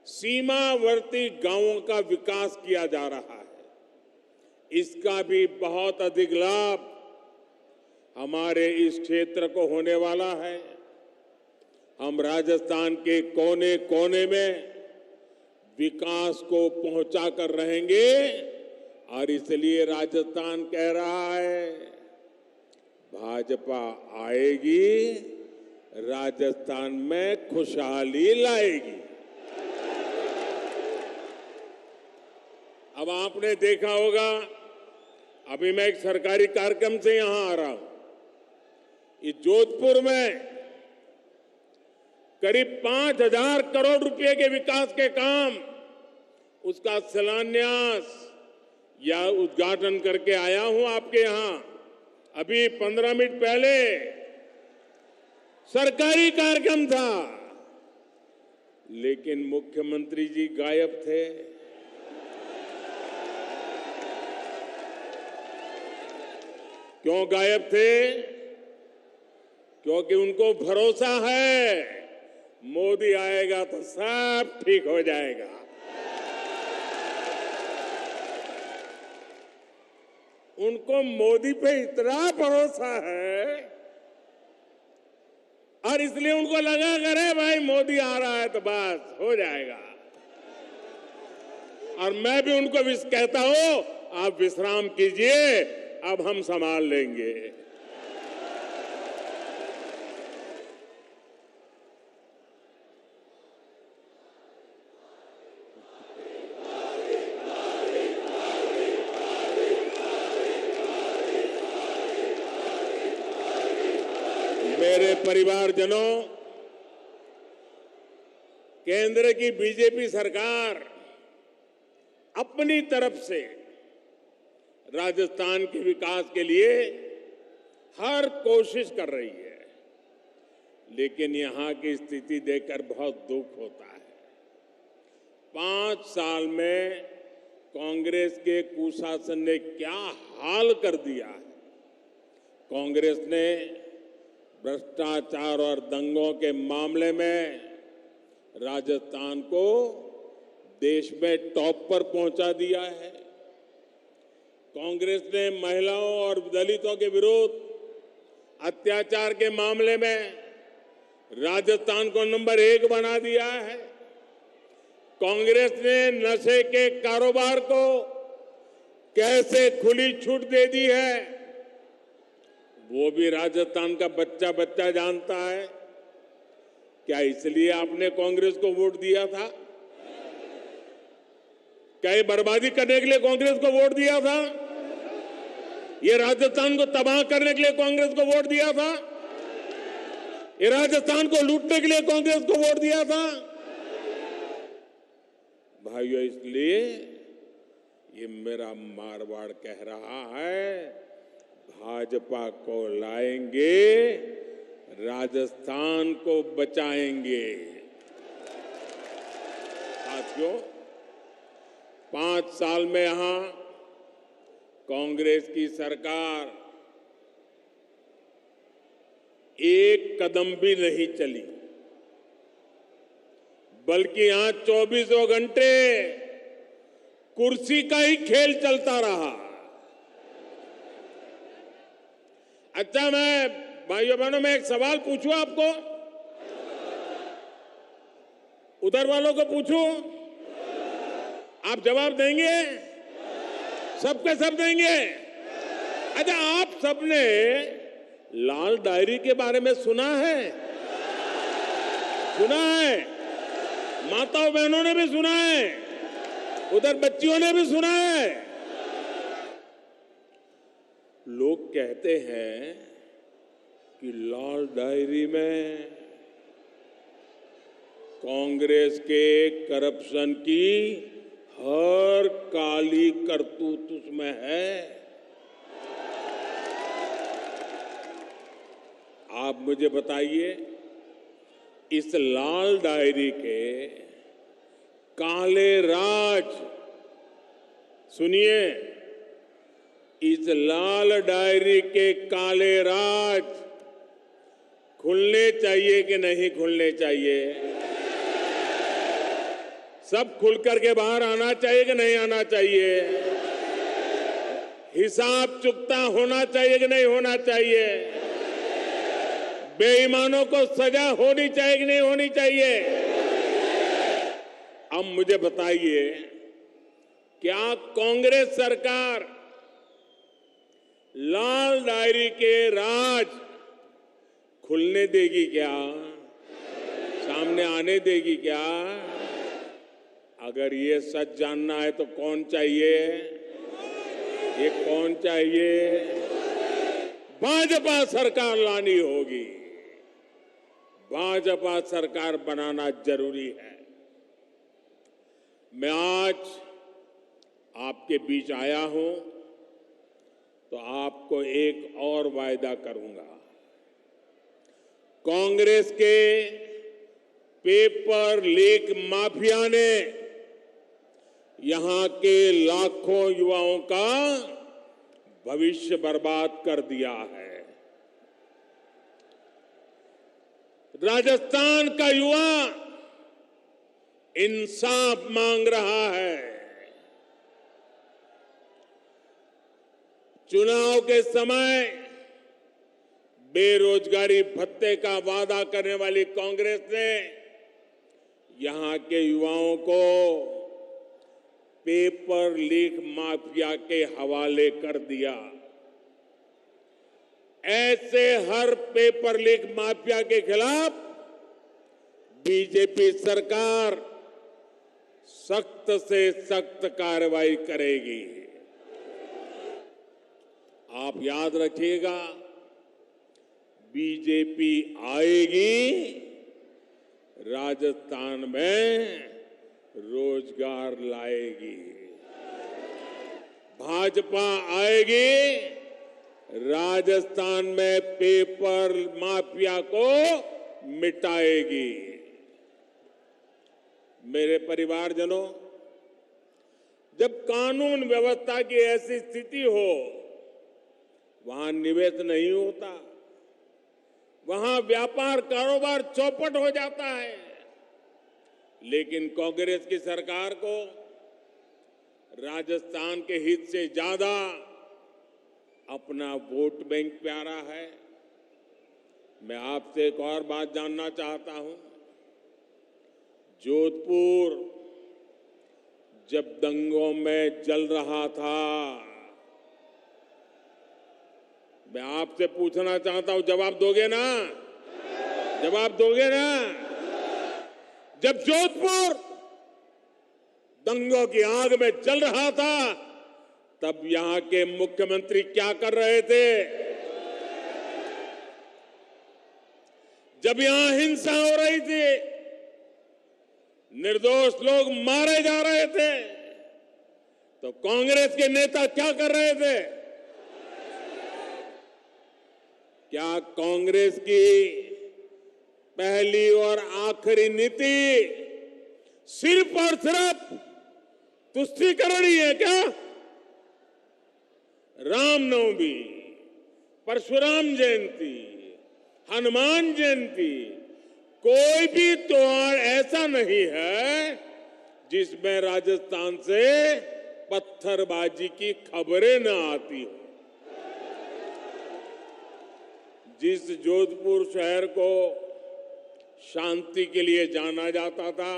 सीमावर्ती गांवों का विकास किया जा रहा है। इसका भी बहुत अधिक लाभ हमारे इस क्षेत्र को होने वाला है। हम राजस्थान के कोने कोने में विकास को पहुंचा कर रहेंगे, और इसलिए राजस्थान कह रहा है, भाजपा आएगी, राजस्थान में खुशहाली लाएगी। अब आपने देखा होगा, अभी मैं एक सरकारी कार्यक्रम से यहां आ रहा हूं। इस जोधपुर में करीब 5,000 करोड़ रुपए के विकास के काम, उसका शिलान्यास या उद्घाटन करके आया हूं आपके यहां। अभी 15 मिनट पहले सरकारी कार्यक्रम था, लेकिन मुख्यमंत्री जी गायब थे। क्यों गायब थे? क्योंकि उनको भरोसा है मोदी आएगा तो सब ठीक हो जाएगा। उनको मोदी पे इतना भरोसा है और इसलिए उनको लगा करे भाई मोदी आ रहा है तो बस हो जाएगा। और मैं भी उनको कहता हूं आप विश्राम कीजिए, अब हम संभाल लेंगे। मेरे परिवारजनों, केंद्र की बीजेपी सरकार अपनी तरफ से राजस्थान के विकास के लिए हर कोशिश कर रही है, लेकिन यहां की स्थिति देखकर बहुत दुख होता है। 5 साल में कांग्रेस के कुशासन ने क्या हाल कर दिया है। कांग्रेस ने भ्रष्टाचार और दंगों के मामले में राजस्थान को देश में टॉप पर पहुंचा दिया है। कांग्रेस ने महिलाओं और दलितों के विरुद्ध अत्याचार के मामले में राजस्थान को नंबर 1 बना दिया है। कांग्रेस ने नशे के कारोबार को कैसे खुली छूट दे दी है, वो भी राजस्थान का बच्चा बच्चा जानता है। क्या इसलिए आपने कांग्रेस को वोट दिया था? क्या ये बर्बादी करने के लिए कांग्रेस को वोट दिया था? ये राजस्थान को तबाह करने के लिए कांग्रेस को वोट दिया था? ये राजस्थान को लूटने के लिए कांग्रेस को वोट दिया था? भाइयों, इसलिए ये मेरा मारवाड़ कह रहा है, भाजपा को लाएंगे, राजस्थान को बचाएंगे। साथियों, 5 साल में यहां कांग्रेस की सरकार एक कदम भी नहीं चली, बल्कि यहां 24 घंटे कुर्सी का ही खेल चलता रहा। अच्छा, मैं भाइयों बहनों में एक सवाल पूछूं आपको, उधर वालों को पूछूं, आप जवाब देंगे? सबके सब देंगे? अच्छा, आप सबने लाल डायरी के बारे में सुना है? सुना है? माताओं बहनों ने भी सुना है, उधर बच्चियों ने भी सुना है। लोग कहते हैं कि लाल डायरी में कांग्रेस के करप्शन की हर काली करतूत उसमें है। आप मुझे बताइए, इस लाल डायरी के काले राज, सुनिए, इस लाल डायरी के काले राज खुलने चाहिए कि नहीं खुलने चाहिए? सब खुलकर के बाहर आना चाहिए कि नहीं आना चाहिए? हिसाब चुकता होना चाहिए कि नहीं होना चाहिए? बेईमानों को सजा होनी चाहिए कि नहीं होनी चाहिए? अब मुझे बताइए, क्या कांग्रेस सरकार लाल डायरी के राज खुलने देगी क्या? सामने आने देगी क्या? अगर ये सच जानना है तो कौन चाहिए? ये कौन चाहिए? भाजपा सरकार लानी होगी। भाजपा सरकार बनाना जरूरी है। मैं आज आपके बीच आया हूं तो आपको एक और वायदा करूंगा। कांग्रेस के पेपर लीक माफिया ने यहां के लाखों युवाओं का भविष्य बर्बाद कर दिया है। राजस्थान का युवा इंसाफ मांग रहा है। चुनाव के समय बेरोजगारी भत्ते का वादा करने वाली कांग्रेस ने यहां के युवाओं को पेपर लीक माफिया के हवाले कर दिया। ऐसे हर पेपर लीक माफिया के खिलाफ बीजेपी सरकार सख्त से सख्त कार्रवाई करेगी। आप याद रखिएगा, बीजेपी आएगी, राजस्थान में रोजगार लाएगी। भाजपा आएगी, राजस्थान में पेपर माफिया को मिटाएगी। मेरे परिवारजनों, जब कानून व्यवस्था की ऐसी स्थिति हो, वहां निवेश नहीं होता, वहां व्यापार कारोबार चौपट हो जाता है। लेकिन कांग्रेस की सरकार को राजस्थान के हित से ज्यादा अपना वोट बैंक प्यारा है। मैं आपसे एक और बात जानना चाहता हूं। जोधपुर जब दंगों में जल रहा था, मैं आपसे पूछना चाहता हूं, जवाब दोगे ना? जवाब दोगे ना? जब जोधपुर दंगों की आग में जल रहा था, तब यहां के मुख्यमंत्री क्या कर रहे थे? जब यहां हिंसा हो रही थी, निर्दोष लोग मारे जा रहे थे, तो कांग्रेस के नेता क्या कर रहे थे? क्या कांग्रेस की पहली और आखिरी नीति सिर्फ और सिर्फ तुष्टीकरण ही है क्या? रामनवमी, परशुराम जयंती, हनुमान जयंती, कोई भी त्योहार ऐसा नहीं है जिसमें राजस्थान से पत्थरबाजी की खबरें न आती हो। जिस जोधपुर शहर को शांति के लिए जाना जाता था,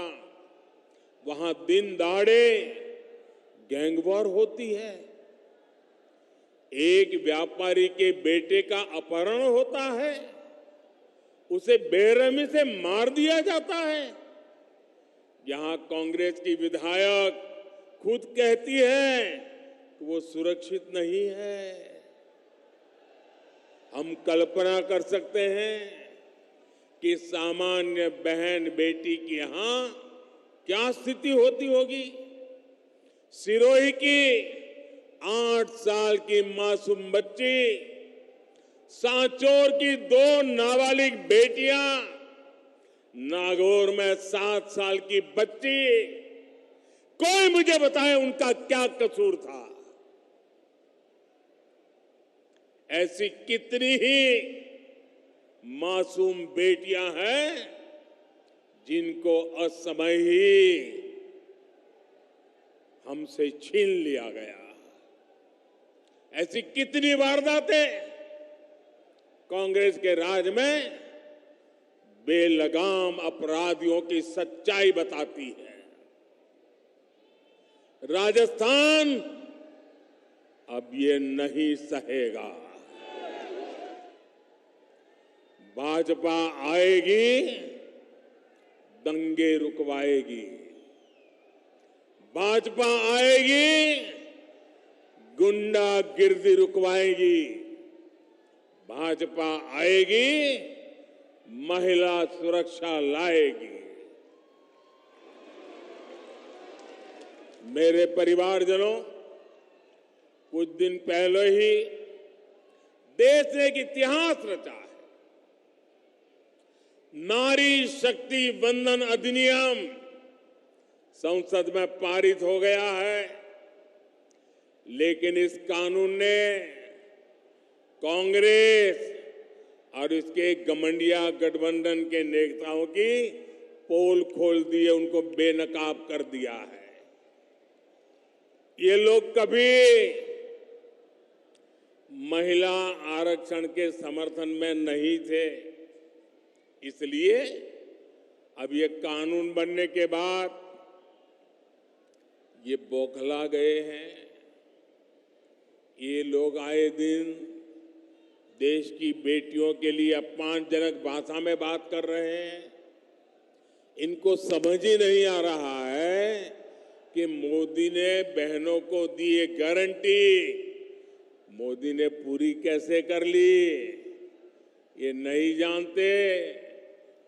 वहां दिन दहाड़े गैंगवॉर होती है। एक व्यापारी के बेटे का अपहरण होता है, उसे बेरहमी से मार दिया जाता है। यहां कांग्रेस की विधायक खुद कहती है कि वो सुरक्षित नहीं है। हम कल्पना कर सकते हैं कि सामान्य बहन बेटी की यहां क्या स्थिति होती होगी। सिरोही की 8 साल की मासूम बच्ची, सांचौर की 2 नाबालिग बेटियां, नागौर में 7 साल की बच्ची, कोई मुझे बताए उनका क्या कसूर था। ऐसी कितनी ही मासूम बेटियां हैं जिनको असमय ही हमसे छीन लिया गया। ऐसी कितनी वारदातें कांग्रेस के राज में बेलगाम अपराधियों की सच्चाई बताती है। राजस्थान अब ये नहीं सहेगा। भाजपा आएगी, दंगे रुकवाएगी। भाजपा आएगी, गुंडागिर्दी रुकवाएगी। भाजपा आएगी, महिला सुरक्षा लाएगी। मेरे परिवारजनों, कुछ दिन पहले ही देश ने एक इतिहास रचा है। नारी शक्ति वंदन अधिनियम संसद में पारित हो गया है, लेकिन इस कानून ने कांग्रेस और इसके घमंडिया गठबंधन के नेताओं की पोल खोल दी है, उनको बेनकाब कर दिया है। ये लोग कभी महिला आरक्षण के समर्थन में नहीं थे, इसलिए अब ये कानून बनने के बाद ये बौखला गए हैं। ये लोग आए दिन देश की बेटियों के लिए अपमानजनक भाषा में बात कर रहे हैं। इनको समझ ही नहीं आ रहा है कि मोदी ने बहनों को दी ये गारंटी मोदी ने पूरी कैसे कर ली। ये नहीं जानते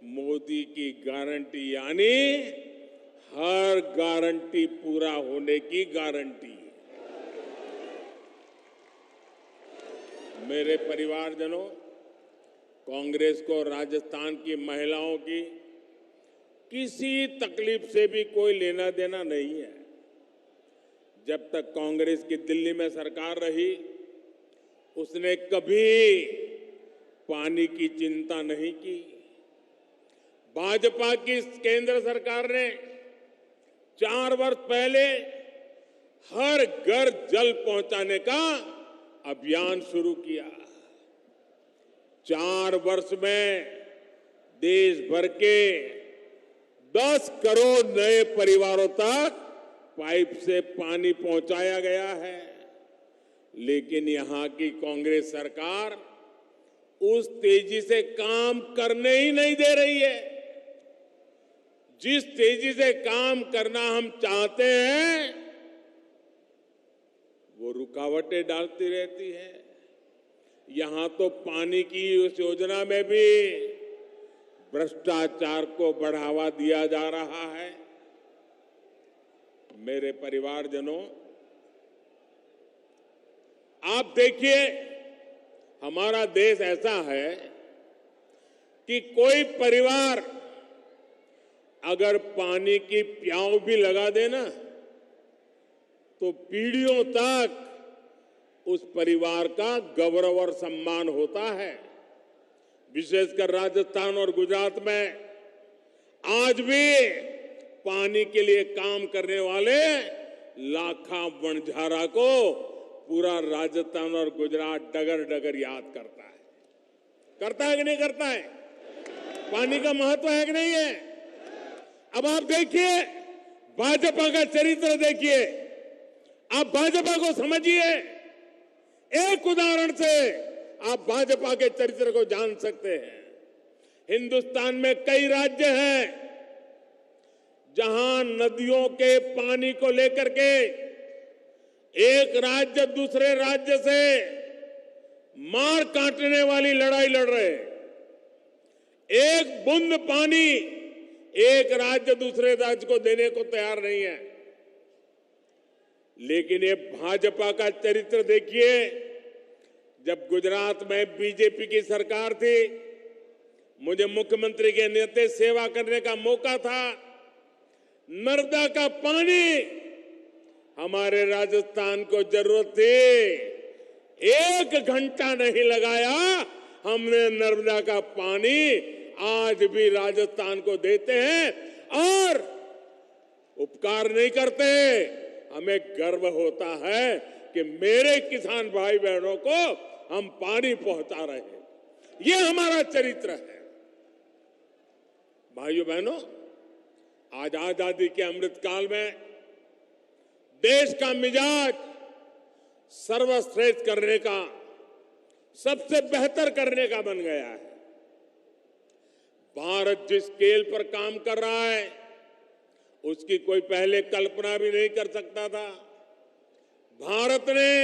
मोदी की गारंटी यानी हर गारंटी पूरा होने की गारंटी। मेरे परिवारजनों, कांग्रेस को राजस्थान की महिलाओं की किसी तकलीफ से भी कोई लेना देना नहीं है। जब तक कांग्रेस की दिल्ली में सरकार रही, उसने कभी पानी की चिंता नहीं की। भाजपा की केंद्र सरकार ने 4 वर्ष पहले हर घर जल पहुंचाने का अभियान शुरू किया। 4 वर्ष में देश भर के 10 करोड़ नए परिवारों तक पाइप से पानी पहुंचाया गया है। लेकिन यहां की कांग्रेस सरकार उस तेजी से काम करने ही नहीं दे रही है। जिस तेजी से काम करना हम चाहते हैं, वो रुकावटें डालती रहती है। यहां तो पानी की उस योजना में भी भ्रष्टाचार को बढ़ावा दिया जा रहा है। मेरे परिवारजनों, आप देखिए, हमारा देश ऐसा है कि कोई परिवार अगर पानी की प्याऊ भी लगा देना तो पीढ़ियों तक उस परिवार का गौरव और सम्मान होता है। विशेषकर राजस्थान और गुजरात में आज भी पानी के लिए काम करने वाले लाखा वणझारा को पूरा राजस्थान और गुजरात डगर डगर याद करता है। करता है कि नहीं करता है? पानी का महत्व है कि नहीं है? अब आप देखिए, भाजपा का चरित्र देखिए, आप भाजपा को समझिए। एक उदाहरण से आप भाजपा के चरित्र को जान सकते हैं। हिंदुस्तान में कई राज्य हैं जहां नदियों के पानी को लेकर के एक राज्य दूसरे राज्य से मार काटने वाली लड़ाई लड़ रहे हैं। एक बूंद पानी एक राज्य दूसरे राज्य को देने को तैयार नहीं है। लेकिन ये भाजपा का चरित्र देखिए। जब गुजरात में बीजेपी की सरकार थी, मुझे मुख्यमंत्री के नाते सेवा करने का मौका था। नर्मदा का पानी हमारे राजस्थान को जरूरत थी, 1 घंटा नहीं लगाया, हमने नर्मदा का पानी आज भी राजस्थान को देते हैं और उपकार नहीं करते। हमें गर्व होता है कि मेरे किसान भाई बहनों को हम पानी पहुंचा रहे हैं। ये हमारा चरित्र है। भाइयों बहनों, आज आजादी के अमृत काल में देश का मिजाज सर्वश्रेष्ठ करने का, सबसे बेहतर करने का बन गया है। भारत जिस स्केल पर काम कर रहा है, उसकी कोई पहले कल्पना भी नहीं कर सकता था। भारत ने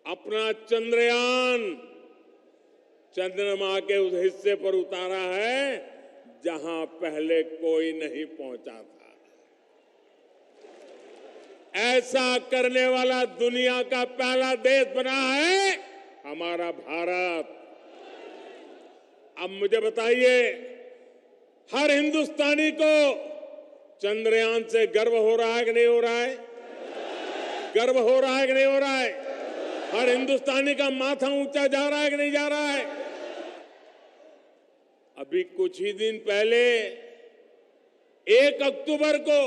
अपना चंद्रयान चंद्रमा के उस हिस्से पर उतारा है जहां पहले कोई नहीं पहुंचा था। ऐसा करने वाला दुनिया का पहला देश बना है हमारा भारत। अब मुझे बताइए, हर हिंदुस्तानी को चंद्रयान से गर्व हो रहा है कि नहीं हो रहा है? गर्व हो रहा है कि नहीं हो रहा है? हर हिंदुस्तानी का माथा ऊंचा जा रहा है कि नहीं जा रहा है? अभी कुछ ही दिन पहले 1 अक्टूबर को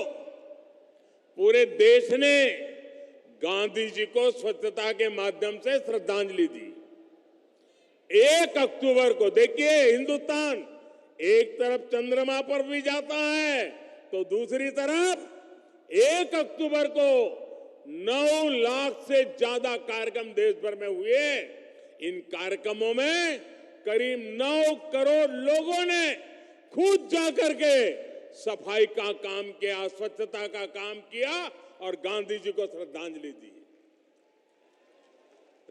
पूरे देश ने गांधी जी को स्वच्छता के माध्यम से श्रद्धांजलि दी। 1 अक्टूबर को देखिए, हिंदुस्तान एक तरफ चंद्रमा पर भी जाता है तो दूसरी तरफ 1 अक्टूबर को 9 लाख से ज्यादा कार्यक्रम देश भर में हुए। इन कार्यक्रमों में करीब 9 करोड़ लोगों ने खुद जाकर के सफाई का काम किया, स्वच्छता का काम किया और गांधी जी को श्रद्धांजलि दी।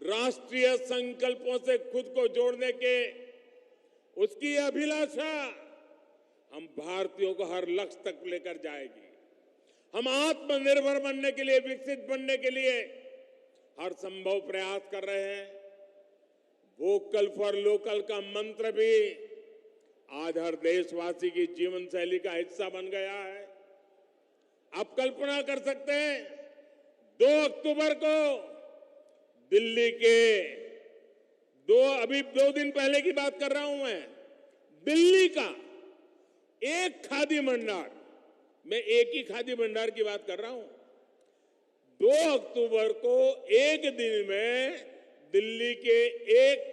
राष्ट्रीय संकल्पों से खुद को जोड़ने के उसकी अभिलाषा हम भारतीयों को हर लक्ष्य तक लेकर जाएगी। हम आत्मनिर्भर बनने के लिए, विकसित बनने के लिए हर संभव प्रयास कर रहे हैं। वोकल फॉर लोकल का मंत्र भी आज हर देशवासी की जीवन शैली का हिस्सा बन गया है। आप कल्पना कर सकते हैं, 2 अक्टूबर को दिल्ली के अभी 2 दिन पहले की बात कर रहा हूं मैं, दिल्ली का एक खादी भंडार, मैं एक ही खादी भंडार की बात कर रहा हूं, 2 अक्टूबर को एक दिन में दिल्ली के एक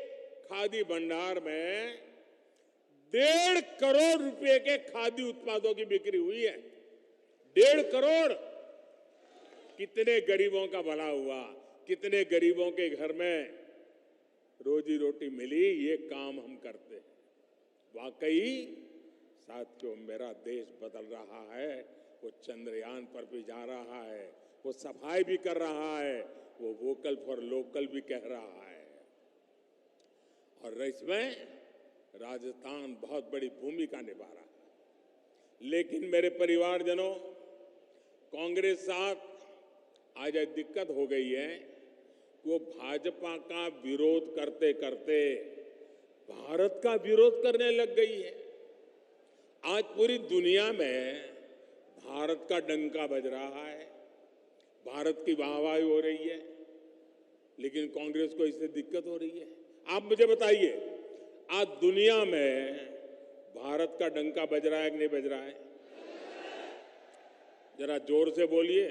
खादी भंडार में 1.5 करोड़ रुपए के खादी उत्पादों की बिक्री हुई है। 1.5 करोड़। कितने गरीबों का भला हुआ, कितने गरीबों के घर में रोजी रोटी मिली, ये काम हम करते हैं। वाकई साथियों, मेरा देश बदल रहा है। वो चंद्रयान पर भी जा रहा है, वो सफाई भी कर रहा है, वो वोकल फॉर लोकल भी कह रहा है। और इसमें राजस्थान बहुत बड़ी भूमिका निभा रहा है। लेकिन मेरे परिवारजनों, कांग्रेस साथ आज एक दिक्कत हो गई है, वो भाजपा का विरोध करते करते भारत का विरोध करने लग गई है। आज पूरी दुनिया में भारत का डंका बज रहा है, भारत की वाहवाही हो रही है, लेकिन कांग्रेस को इससे दिक्कत हो रही है। आप मुझे बताइए, आज दुनिया में भारत का डंका बज रहा है कि नहीं बज रहा है? जरा जोर से बोलिए।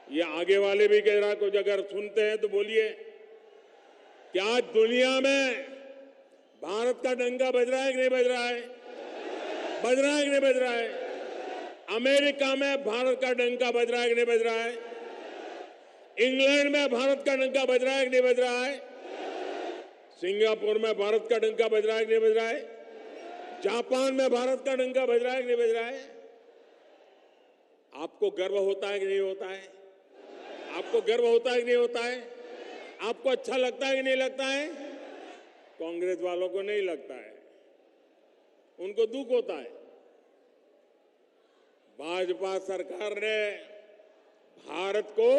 ये आगे वाले भी कह रहा, कुछ अगर सुनते हैं तो बोलिए। क्या आज दुनिया में भारत का डंका बज रहा है कि नहीं बज रहा है? बज रहा है कि नहीं बज रहा है? अमेरिका में भारत का डंका बज रहा है कि नहीं बज रहा है? इंग्लैंड में भारत का डंका बज रहा है कि नहीं बज रहा है? सिंगापुर में भारत का डंका बज रहा है कि नहीं बज रहा है? जापान में भारत का डंका बज रहा है कि नहीं बज रहा है? आपको गर्व होता है कि नहीं होता है? आपको गर्व होता है कि नहीं होता है? आपको अच्छा लगता है कि नहीं लगता है? कांग्रेस वालों को नहीं लगता है, उनको दुख होता है। भाजपा सरकार ने भारत को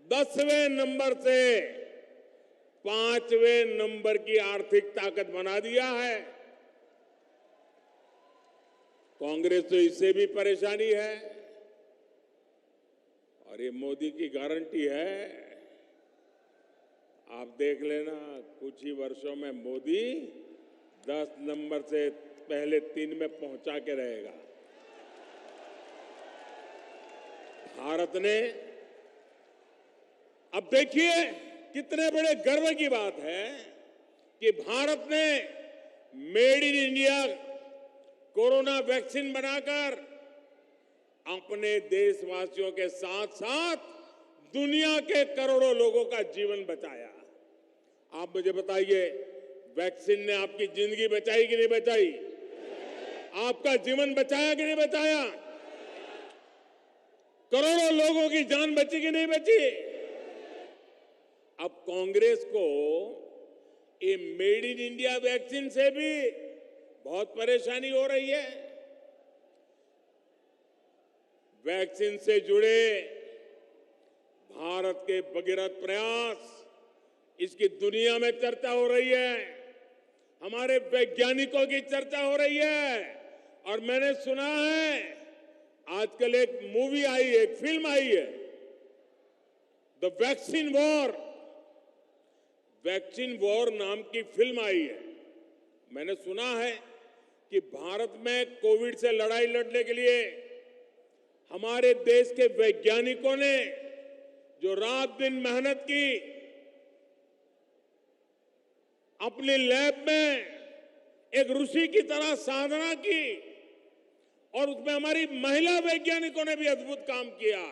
10वें नंबर से 5वें नंबर की आर्थिक ताकत बना दिया है। कांग्रेस तो इससे भी परेशानी है, और ये मोदी की गारंटी है। आप देख लेना, कुछ ही वर्षों में मोदी 10 नंबर से पहले 3 में पहुंचा के रहेगा। भारत ने, अब देखिए कितने बड़े गर्व की बात है कि भारत ने made in India corona vaccine बनाकर अपने देशवासियों के साथ साथ दुनिया के करोड़ों लोगों का जीवन बचाया। आप मुझे बताइए, वैक्सीन ने आपकी जिंदगी बचाई कि नहीं बचाई? आपका जीवन बचाया कि नहीं बचाया? करोड़ों लोगों की जान बची कि नहीं बची? अब कांग्रेस को ये मेड इन इंडिया वैक्सीन से भी बहुत परेशानी हो रही है। वैक्सीन से जुड़े भारत के भगीरथ प्रयास, इसकी दुनिया में चर्चा हो रही है, हमारे वैज्ञानिकों की चर्चा हो रही है। और मैंने सुना है आजकल एक मूवी आई है, एक फिल्म आई है, द वैक्सीन वॉर नाम की फिल्म आई है। मैंने सुना है कि भारत में कोविड से लड़ाई लड़ने के लिए हमारे देश के वैज्ञानिकों ने जो रात दिन मेहनत की, अपनी लैब में एक ऋषि की तरह साधना की, और उसमें हमारी महिला वैज्ञानिकों ने भी अद्भुत काम किया।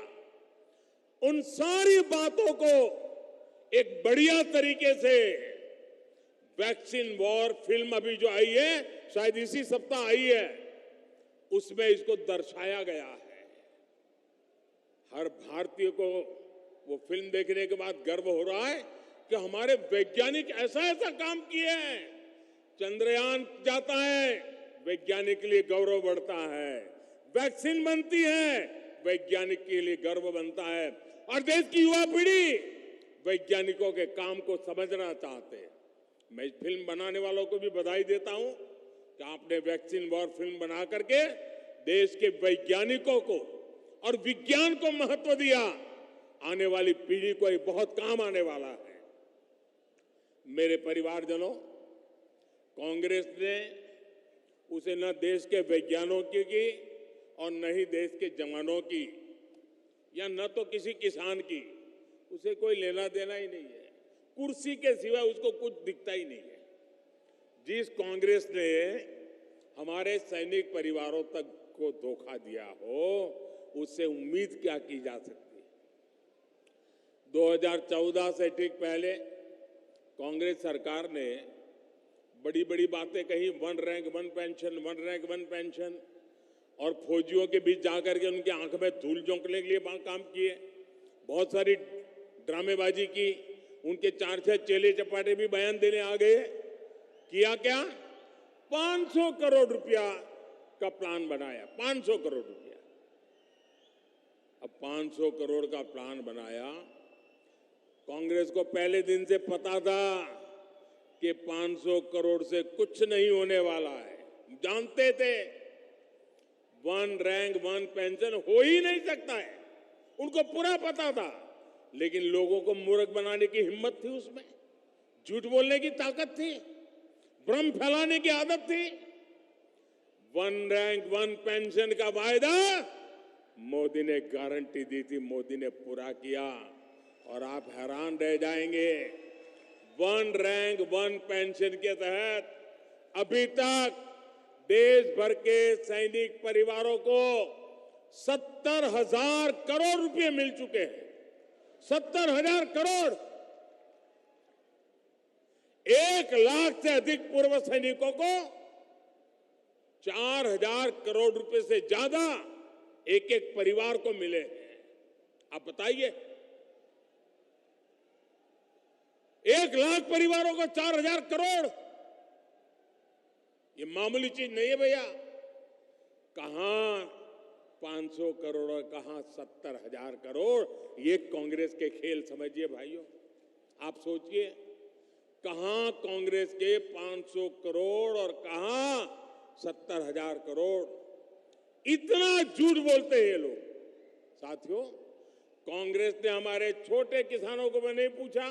उन सारी बातों को एक बढ़िया तरीके से वैक्सीन वॉर फिल्म अभी जो आई है, शायद इसी सप्ताह आई है, उसमें इसको दर्शाया गया है। हर भारतीय को वो फिल्म देखने के बाद गर्व हो रहा है कि हमारे वैज्ञानिक ऐसा ऐसा काम किए हैं। चंद्रयान जाता है, वैज्ञानिक के लिए गौरव बढ़ता है। वैक्सीन बनती है, वैज्ञानिक के लिए गर्व बनता है। और देश की युवा पीढ़ी वैज्ञानिकों के काम को समझना चाहते हैं। मैं इस फिल्म बनाने वालों को भी बधाई देता हूं कि आपने वैक्सीन वॉर फिल्म बना करके देश के वैज्ञानिकों को और विज्ञान को महत्व दिया। आने वाली पीढ़ी को ये बहुत काम आने वाला है। मेरे परिवारजनों, कांग्रेस ने उसे न देश के वैज्ञानिकों की और न ही देश के जवानों की, या न तो किसी किसान की, उसे कोई लेना देना ही नहीं है। कुर्सी के सिवा उसको कुछ दिखता ही नहीं है। जिस कांग्रेस ने हमारे सैनिक परिवारों तक को धोखा दिया हो, उससे उम्मीद क्या की जा सकती है। 2014 से ठीक पहले कांग्रेस सरकार ने बड़ी बड़ी बातें कही, 1 रैंक 1 पेंशन, 1 रैंक 1 पेंशन, और फौजियों के बीच जाकर के उनके आंख में धूल झोंकने के लिए काम किए। बहुत सारी ड्रामेबाजी की, उनके 4-6 चेले चपाटे भी बयान देने आ गए। किया क्या? 500 करोड़ रुपया का प्लान बनाया, 500 करोड़ रुपया। अब 500 करोड़ का प्लान बनाया। कांग्रेस को पहले दिन से पता था कि 500 करोड़ से कुछ नहीं होने वाला है। जानते थे 1 रैंक 1 पेंशन हो ही नहीं सकता है, उनको पूरा पता था। लेकिन लोगों को मूर्ख बनाने की हिम्मत थी, उसमें झूठ बोलने की ताकत थी, भ्रम फैलाने की आदत थी। 1 रैंक 1 पेंशन का वायदा मोदी ने गारंटी दी थी, मोदी ने पूरा किया। और आप हैरान रह जाएंगे, 1 रैंक 1 पेंशन के तहत अभी तक देश भर के सैनिक परिवारों को 70,000 करोड़ रुपए मिल चुके हैं। 70,000 करोड़। 1 लाख से अधिक पूर्व सैनिकों को 4,000 करोड़ रुपए से ज्यादा एक एक परिवार को मिले हैं। आप बताइए, 1 लाख परिवारों को 4,000 करोड़, ये मामूली चीज नहीं है भैया। कहां 500 करोड़ और कहां 70,000 करोड़, ये कांग्रेस के खेल समझिए भाइयों। आप सोचिए, कहां कांग्रेस के 500 करोड़ और कहां 70,000 करोड़। इतना झूठ बोलते हैं ये लोग। साथियों, कांग्रेस ने हमारे छोटे किसानों को नहीं पूछा।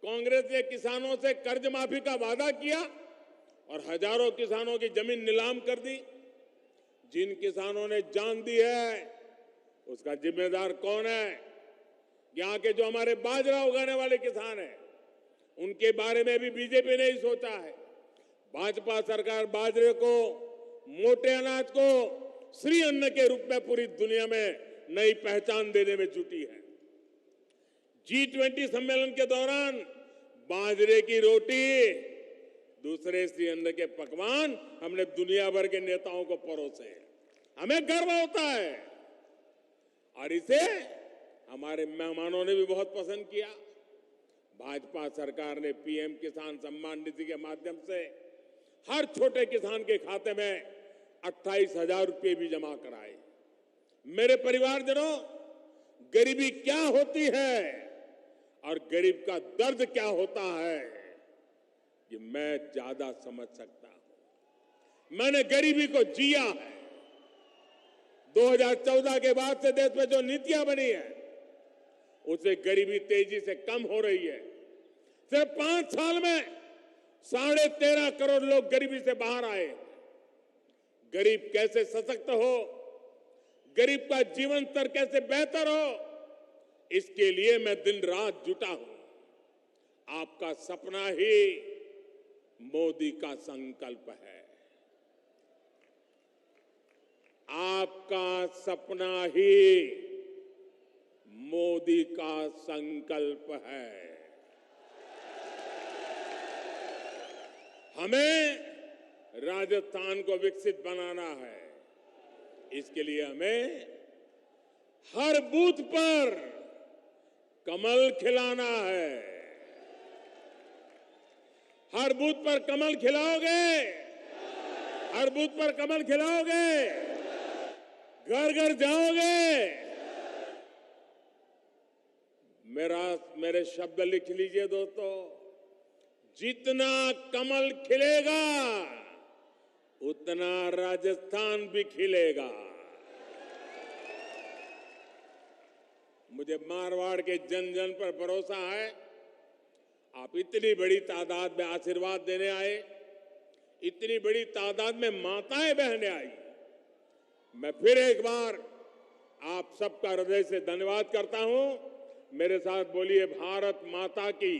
कांग्रेस ने किसानों से कर्ज माफी का वादा किया और हजारों किसानों की जमीन नीलाम कर दी। जिन किसानों ने जान दी है, उसका जिम्मेदार कौन है? यहां के जो हमारे बाजरा उगाने वाले किसान हैं, उनके बारे में भी बीजेपी ने ही सोचा है। भाजपा सरकार बाजरे को, मोटे अनाज को श्री अन्न के रूप में पूरी दुनिया में नई पहचान देने में जुटी है। G20 सम्मेलन के दौरान बाजरे की रोटी, दूसरे श्री अन्न के पकवान हमने दुनिया भर के नेताओं को परोसे। हमें गर्व होता है और इसे हमारे मेहमानों ने भी बहुत पसंद किया। भाजपा सरकार ने पीएम किसान सम्मान निधि के माध्यम से हर छोटे किसान के खाते में 28,000 रुपये भी जमा कराए। मेरे परिवारजनों, गरीबी क्या होती है और गरीब का दर्द क्या होता है, ये मैं ज्यादा समझ सकता हूं। मैंने गरीबी को जिया है। 2014 के बाद से देश में जो नीतियां बनी है, उससे गरीबी तेजी से कम हो रही है। सिर्फ 5 साल में 13.5 करोड़ लोग गरीबी से बाहर आए। गरीब कैसे सशक्त हो, गरीब का जीवन स्तर कैसे बेहतर हो, इसके लिए मैं दिन रात जुटा हूं। आपका सपना ही मोदी का संकल्प है। आपका सपना ही मोदी का संकल्प है। हमें राजस्थान को विकसित बनाना है। इसके लिए हमें हर बूथ पर कमल खिलाना है। हर बूथ पर कमल खिलाओगे, हर बूथ पर कमल खिलाओगे, घर घर जाओगे। मेरे शब्द लिख लीजिए दोस्तों, जितना कमल खिलेगा उतना राजस्थान भी खिलेगा। मुझे मारवाड़ के जन जन पर भरोसा है। आप इतनी बड़ी तादाद में आशीर्वाद देने आए, इतनी बड़ी तादाद में माताएं बहनें आई। मैं फिर एक बार आप सबका हृदय से धन्यवाद करता हूं। मेरे साथ बोलिए, भारत माता की,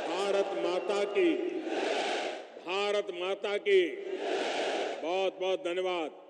भारत माता की, भारत माता की। बहुत बहुत धन्यवाद।